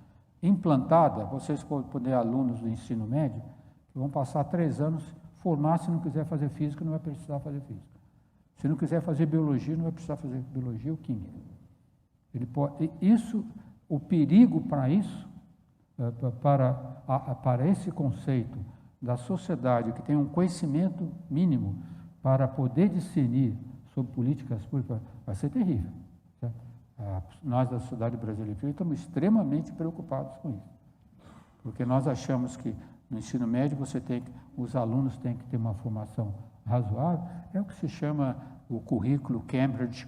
Implantada, vocês podem ter alunos do ensino médio que vão passar 3 anos, formar, se não quiser fazer física, não vai precisar fazer física. Se não quiser fazer biologia, não vai precisar fazer biologia ou química. O perigo para isso, para esse conceito da sociedade que tem um conhecimento mínimo para poder discernir sobre políticas públicas, vai ser terrível. Certo? Nós da Sociedade Brasileira estamos extremamente preocupados com isso, porque nós achamos que no ensino médio os alunos têm que ter uma formação razoável, é o que se chama o currículo Cambridge,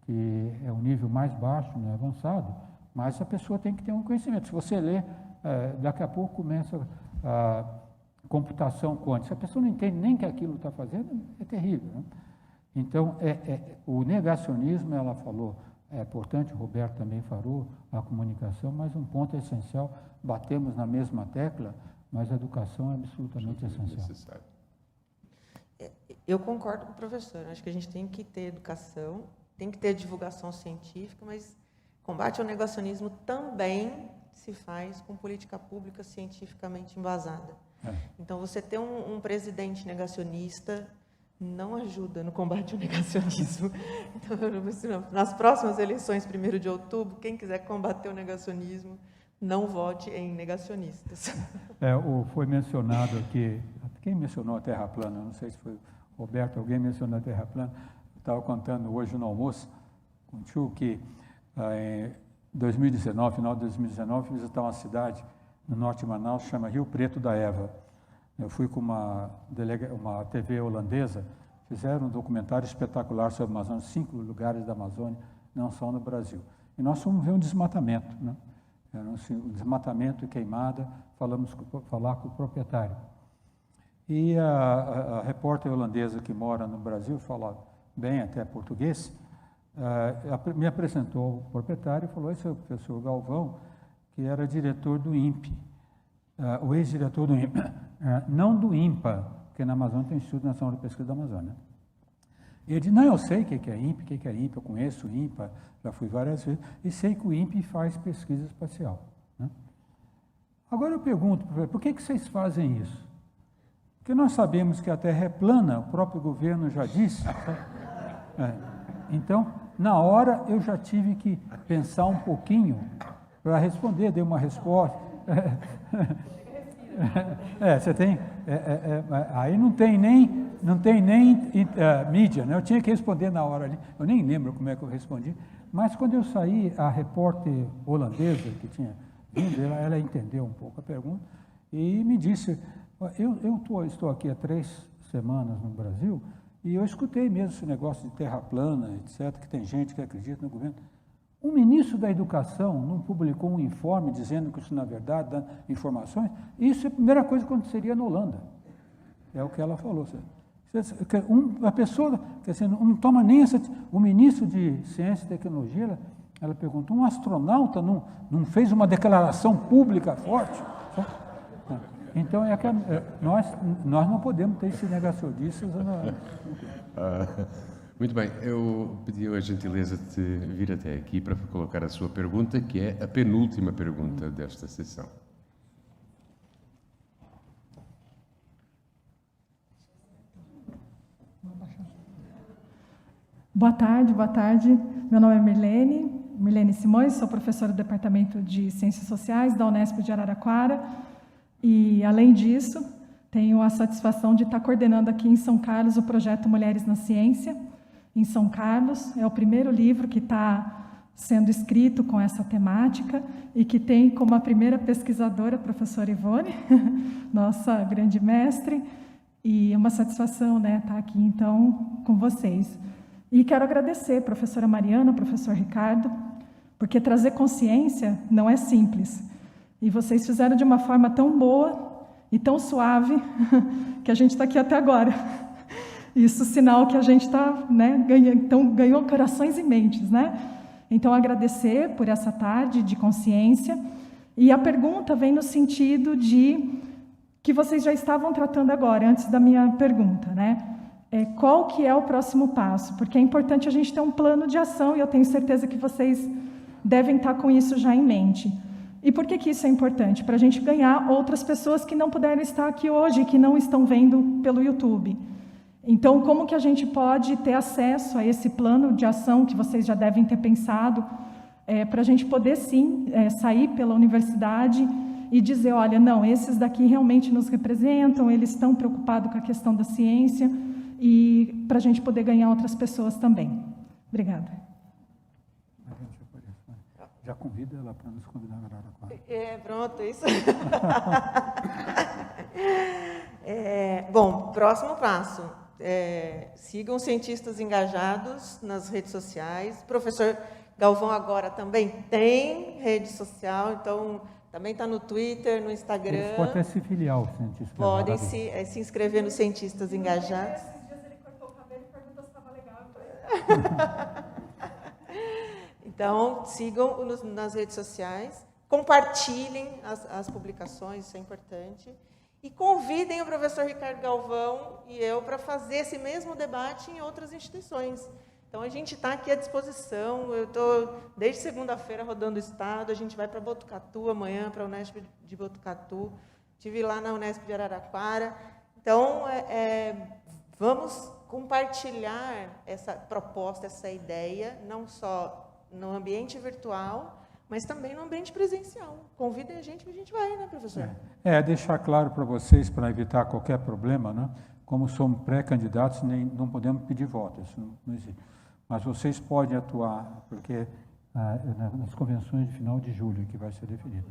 que é o nível mais baixo, não é avançado, mas a pessoa tem que ter um conhecimento. Se você ler, daqui a pouco começa a computação quântica. Se a pessoa não entende nem que aquilo está fazendo, é terrível. Né? Então, o negacionismo, ela falou, é importante, o Roberto também falou, a comunicação, mas um ponto essencial, batemos na mesma tecla, mas a educação é absolutamente essencial. Eu concordo com o professor, acho que a gente tem que ter educação, tem que ter divulgação científica, mas combate ao negacionismo também se faz com política pública cientificamente embasada. Então, você ter um presidente negacionista não ajuda no combate ao negacionismo. Então, nas próximas eleições, 1º de outubro, quem quiser combater o negacionismo, não vote em negacionistas. Foi mencionado aqui, quem mencionou a Terra plana? Não sei se foi o Roberto, alguém mencionou a Terra plana. Eu estava contando hoje no almoço com o tio que em 2019, final de 2019, fui visitar uma cidade no norte de Manaus, chama Rio Preto da Eva. Eu fui com uma TV holandesa, fizeram um documentário espetacular sobre a Amazônia, 5 lugares da Amazônia, não só no Brasil. E nós fomos ver um desmatamento, né? Era um desmatamento e queimada, falar com o proprietário. E a repórter holandesa que mora no Brasil, fala bem até português, me apresentou o proprietário e falou: esse é o professor Galvão, que era diretor do INPE, o ex-diretor do INPE, não do INPA, porque na Amazônia tem o Instituto Nacional de Pesquisa da Amazônia. Ele disse: não, eu sei o que é INPE, eu conheço o INPA, já fui várias vezes, e sei que o INPE faz pesquisa espacial. Né? Agora eu pergunto, por que vocês fazem isso? Porque nós sabemos que a Terra é plana, o próprio governo já disse. Então, na hora, eu já tive que pensar um pouquinho para responder, dei uma resposta. Você tem... aí não tem nem mídia, né? Eu tinha que responder na hora ali. Eu nem lembro como é que eu respondi. Mas quando eu saí, a repórter holandesa que tinha vindo, ela entendeu um pouco a pergunta e me disse: estou aqui há 3 semanas no Brasil e eu escutei mesmo esse negócio de terra plana, etc., que tem gente que acredita no governo. O ministro da Educação não publicou um informe dizendo que isso, na verdade, dá informações? Isso é a primeira coisa que aconteceria na Holanda. É o que ela falou. A pessoa, não toma nem essa... O ministro de Ciência e Tecnologia, ela perguntou: um astronauta não fez uma declaração pública forte? Então, nós não podemos ter esses negacionistas. Muito bem, eu pedi a gentileza de vir até aqui para colocar a sua pergunta, que é a penúltima pergunta desta sessão. Boa tarde. Meu nome é Mirlene Simões, sou professora do Departamento de Ciências Sociais da Unesp de Araraquara e, além disso, tenho a satisfação de estar coordenando aqui em São Carlos o projeto Mulheres na Ciência. Em São Carlos, é o primeiro livro que está sendo escrito com essa temática e que tem como a primeira pesquisadora a professora Ivone, nossa grande mestre, e é uma satisfação, né, estar aqui, então, com vocês. E quero agradecer a professora Mariana, professor Ricardo, porque trazer consciência não é simples. E vocês fizeram de uma forma tão boa e tão suave que a gente está aqui até agora. Isso sinal que a gente está, né, ganhou corações e mentes, né? Então, agradecer por essa tarde de consciência E a pergunta vem no sentido de que vocês já estavam tratando agora, antes da minha pergunta, né? Qual que é o próximo passo? Porque é importante a gente ter um plano de ação, e eu tenho certeza que vocês devem estar com isso já em mente. E por que isso é importante? Para a gente ganhar outras pessoas que não puderam estar aqui hoje, que não estão vendo pelo YouTube. Então, como que a gente pode ter acesso a esse plano de ação que vocês já devem ter pensado, para a gente poder, sim, sair pela universidade e dizer, olha, não, esses daqui realmente nos representam, eles estão preocupados com a questão da ciência, e para a gente poder ganhar outras pessoas também. Obrigada. Já convida ela para nos convidar a Araraquara. Pronto, isso. Bom, próximo passo. Sigam cientistas engajados nas redes sociais. O professor Galvão agora também tem rede social, então também está no Twitter, no Instagram. Eles podem até se filiar aos cientistas. Podem se inscrever nos cientistas engajados. Esses dias ele cortou o cabelo e perguntou se estava legal. Então, sigam nas redes sociais, compartilhem as publicações, isso é importante, e convidem o professor Ricardo Galvão e eu para fazer esse mesmo debate em outras instituições. Então, a gente está aqui à disposição, eu estou desde segunda-feira rodando o estado, a gente vai para Botucatu amanhã, para a Unesp de Botucatu, estive lá na Unesp de Araraquara. Então, vamos compartilhar essa proposta, essa ideia, não só no ambiente virtual, mas também no ambiente presencial. Convidem a gente que a gente vai, né, professor? Deixar claro para vocês, para evitar qualquer problema, né? Como somos pré-candidatos, não podemos pedir voto, isso não existe. Mas vocês podem atuar, porque nas convenções de final de julho que vai ser definido.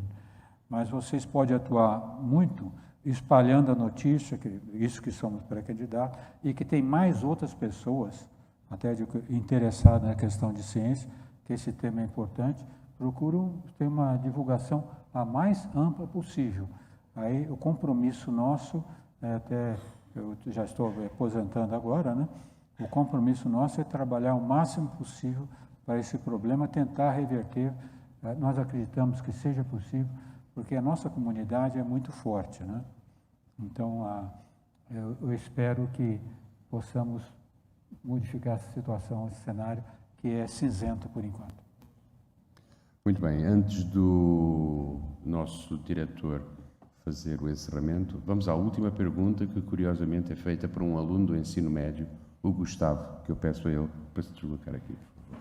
Mas vocês podem atuar muito espalhando a notícia, isso que somos pré-candidatos, e que tem mais outras pessoas, até interessadas na questão de ciência, que esse tema é importante, procuram ter uma divulgação a mais ampla possível. Aí o compromisso nosso, até eu já estou aposentando agora, né? O compromisso nosso é trabalhar o máximo possível para esse problema, tentar reverter. Nós acreditamos que seja possível, porque a nossa comunidade é muito forte, né? Então, eu espero que possamos modificar essa situação, esse cenário, que é cinzento por enquanto. Muito bem, antes do nosso diretor fazer o encerramento, vamos à última pergunta, que curiosamente é feita por um aluno do ensino médio, o Gustavo, que eu peço a ele para se deslocar aqui, por favor.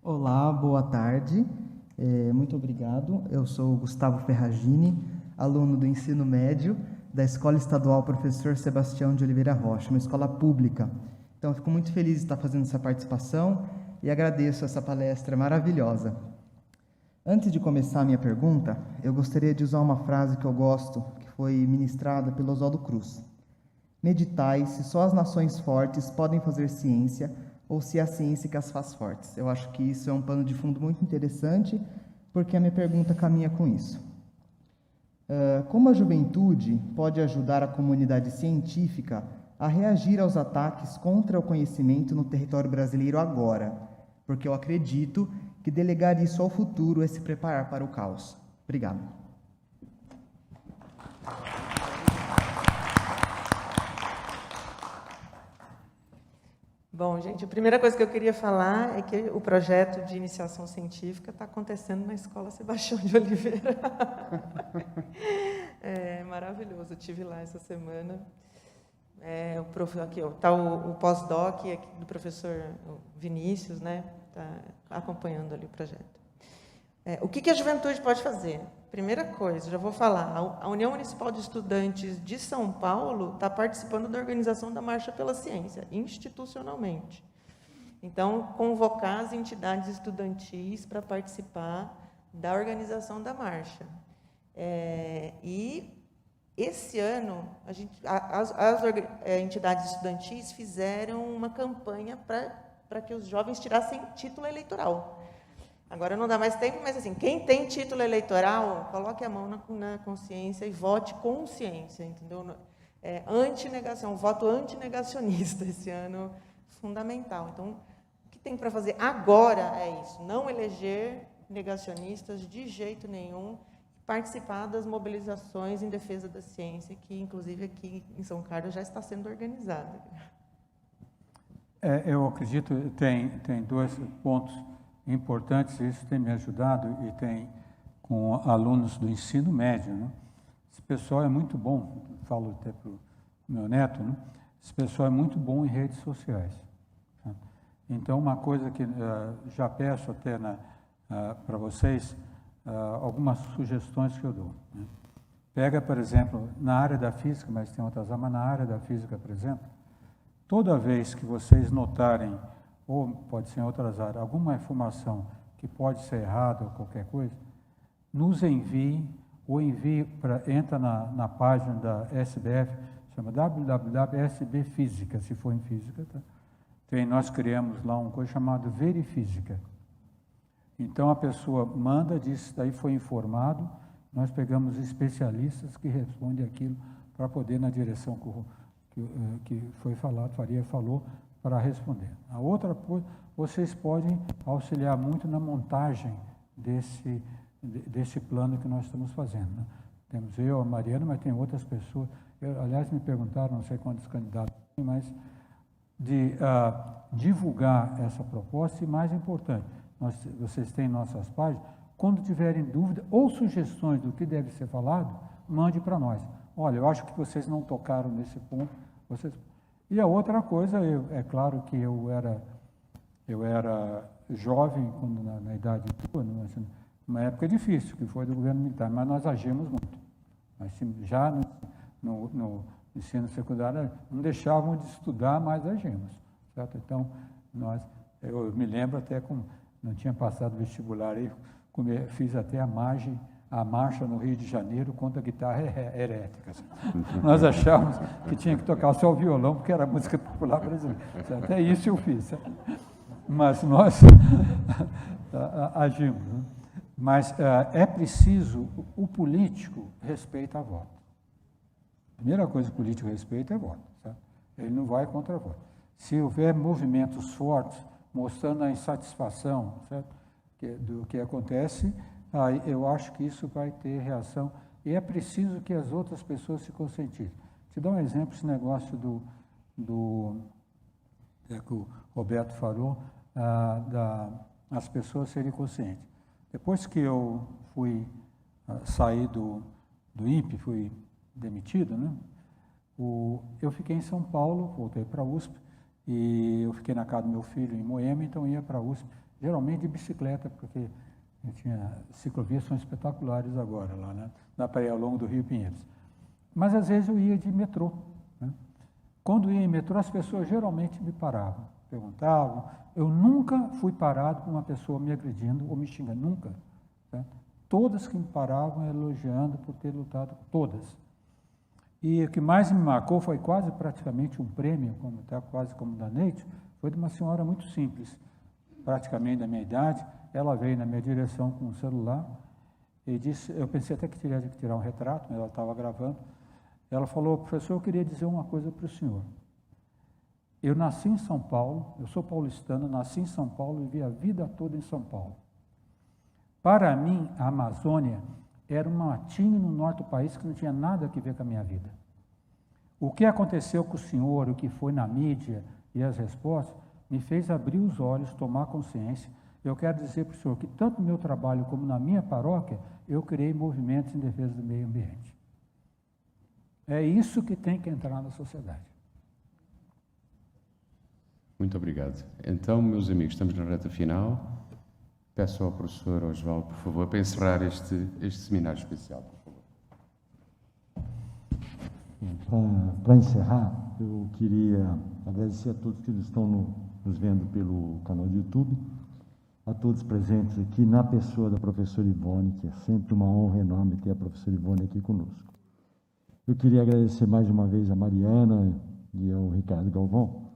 Olá, boa tarde. Muito obrigado. Eu sou o Gustavo Ferragini, aluno do ensino médio da Escola Estadual Professor Sebastião de Oliveira Rocha, uma escola pública. Então, fico muito feliz de estar fazendo essa participação e agradeço essa palestra maravilhosa. Antes de começar a minha pergunta, eu gostaria de usar uma frase que eu gosto, que foi ministrada pelo Oswaldo Cruz. Meditai se só as nações fortes podem fazer ciência ou se é a ciência que as faz fortes. Eu acho que isso é um pano de fundo muito interessante, porque a minha pergunta caminha com isso. Como a juventude pode ajudar a comunidade científica a reagir aos ataques contra o conhecimento no território brasileiro agora? Porque eu acredito que delegar isso ao futuro é se preparar para o caos. Obrigado. Bom, gente, a primeira coisa que eu queria falar é que o projeto de iniciação científica está acontecendo na Escola Sebastião de Oliveira. É maravilhoso, eu estive lá essa semana. Aqui está o pós-doc do professor Vinícius, né? Está acompanhando ali o projeto. O que a juventude pode fazer? Primeira coisa, já vou falar, a União Municipal de Estudantes de São Paulo está participando da organização da Marcha pela Ciência, institucionalmente. Então, convocar as entidades estudantis para participar da organização da marcha. E esse ano, as entidades estudantis fizeram uma campanha para que os jovens tirassem título eleitoral. Agora não dá mais tempo, mas assim, quem tem título eleitoral, coloque a mão na consciência e vote com ciência, entendeu? Antinegação, voto antinegacionista esse ano, fundamental. Então, o que tem para fazer agora é isso, não eleger negacionistas de jeito nenhum, participar das mobilizações em defesa da ciência, que inclusive aqui em São Carlos já está sendo organizada. Eu acredito que tem dois pontos importantes, isso tem me ajudado e tem com alunos do ensino médio, né? Esse pessoal é muito bom, falo até para o meu neto, né? Esse pessoal é muito bom em redes sociais. Tá? Então, uma coisa que já peço até para vocês, algumas sugestões que eu dou. Né? Pega, por exemplo, na área da física, mas tem outras áreas, mas na área da física, por exemplo, toda vez que vocês notarem, ou pode ser em outras áreas, alguma informação que pode ser errada ou qualquer coisa, nos envie, ou entra na página da SBF, chama www.sbfísica, se for em física, tá? Nós criamos lá uma coisa chamada Verifísica. Então, a pessoa manda, diz, daí foi informado, nós pegamos especialistas que respondem aquilo para poder, na direção que foi falado, Faria falou, para responder. A outra coisa, vocês podem auxiliar muito na montagem desse plano que nós estamos fazendo. Né? Temos eu, a Mariana, mas tem outras pessoas. Aliás, me perguntaram, não sei quantos candidatos, mas de divulgar essa proposta e, mais importante, vocês têm nossas páginas, quando tiverem dúvida ou sugestões do que deve ser falado, mande para nós. Olha, eu acho que vocês não tocaram nesse ponto. E a outra coisa, é claro que eu era jovem, quando, na idade tua, numa época difícil, que foi do governo militar, mas nós agimos muito. Mas já no ensino secundário, não deixavam de estudar, mas agimos. Certo? Então, eu me lembro até como não tinha passado vestibular, aí fiz até a marcha no Rio de Janeiro contra a guitarra herética. Nós achávamos que tinha que tocar só o violão, porque era música popular brasileira. Até isso eu fiz. Certo? Mas nós agimos. Né? Mas é preciso, o político respeita a voto. A primeira coisa que o político respeita é voto. Certo? Ele não vai contra voto. Se houver movimentos fortes, mostrando a insatisfação, certo? Do que acontece, aí eu acho que isso vai ter reação. E é preciso que as outras pessoas se conscientizem. Te dar um exemplo, esse negócio que o Roberto falou, as pessoas serem conscientes. Depois que eu saí do INPE, fui demitido, né? Eu fiquei em São Paulo, voltei para a USP, e eu fiquei na casa do meu filho em Moema, então ia para a USP, geralmente de bicicleta, porque ciclovias são espetaculares agora, lá, né? Dá para ir ao longo do Rio Pinheiros. Mas às vezes eu ia de metrô. Né? Quando ia em metrô, as pessoas geralmente me paravam, perguntavam. Eu nunca fui parado por uma pessoa me agredindo ou me xingando, nunca. Certo? Todas que me paravam elogiando por ter lutado, todas. E o que mais me marcou foi quase praticamente um prêmio, quase como da Neide, foi de uma senhora muito simples, praticamente da minha idade. Ela veio na minha direção com um celular e disse, eu pensei até que teria que tirar um retrato, mas ela estava gravando. Ela falou, professor, eu queria dizer uma coisa para o senhor. Eu nasci em São Paulo, eu sou paulistano, nasci em São Paulo e vivi a vida toda em São Paulo. Para mim, a Amazônia era um matinho no norte do país que não tinha nada a ver com a minha vida. O que aconteceu com o senhor, o que foi na mídia e as respostas, me fez abrir os olhos, tomar consciência. Eu quero dizer para o senhor que tanto no meu trabalho como na minha paróquia, eu criei movimentos em defesa do meio ambiente. É isso que tem que entrar na sociedade. Muito obrigado. Então, meus amigos, estamos na reta final. Peço ao professor Osvaldo, por favor, para encerrar este seminário especial, por favor. Para encerrar, eu queria agradecer a todos que estão nos vendo pelo canal do YouTube, a todos presentes aqui, na pessoa da professora Ivone, que é sempre uma honra enorme ter a professora Ivone aqui conosco. Eu queria agradecer mais uma vez a Mariana e ao Ricardo Galvão,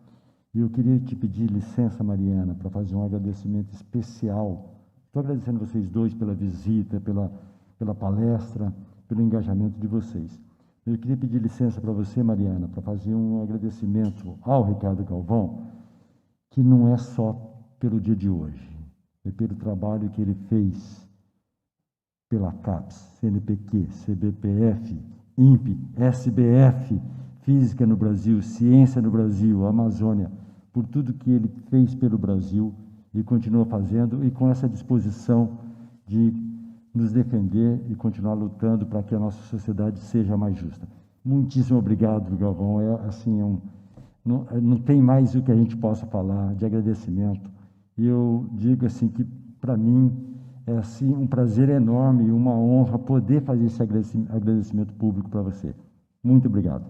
e eu queria te pedir licença, Mariana, para fazer um agradecimento especial. Estou agradecendo vocês dois pela visita, pela palestra, pelo engajamento de vocês. Eu queria pedir licença para você, Mariana, para fazer um agradecimento ao Ricardo Galvão, que não é só pelo dia de hoje, é pelo trabalho que ele fez pela CAPES, CNPq, CBPF, INPE, SBF, Física no Brasil, Ciência no Brasil, Amazônia, por tudo que ele fez pelo Brasil e continua fazendo, e com essa disposição de nos defender e continuar lutando para que a nossa sociedade seja mais justa. Muitíssimo obrigado, Galvão. Não tem mais o que a gente possa falar de agradecimento. E eu digo assim que, para mim, é assim, um prazer enorme e uma honra poder fazer esse agradecimento público para você. Muito obrigado.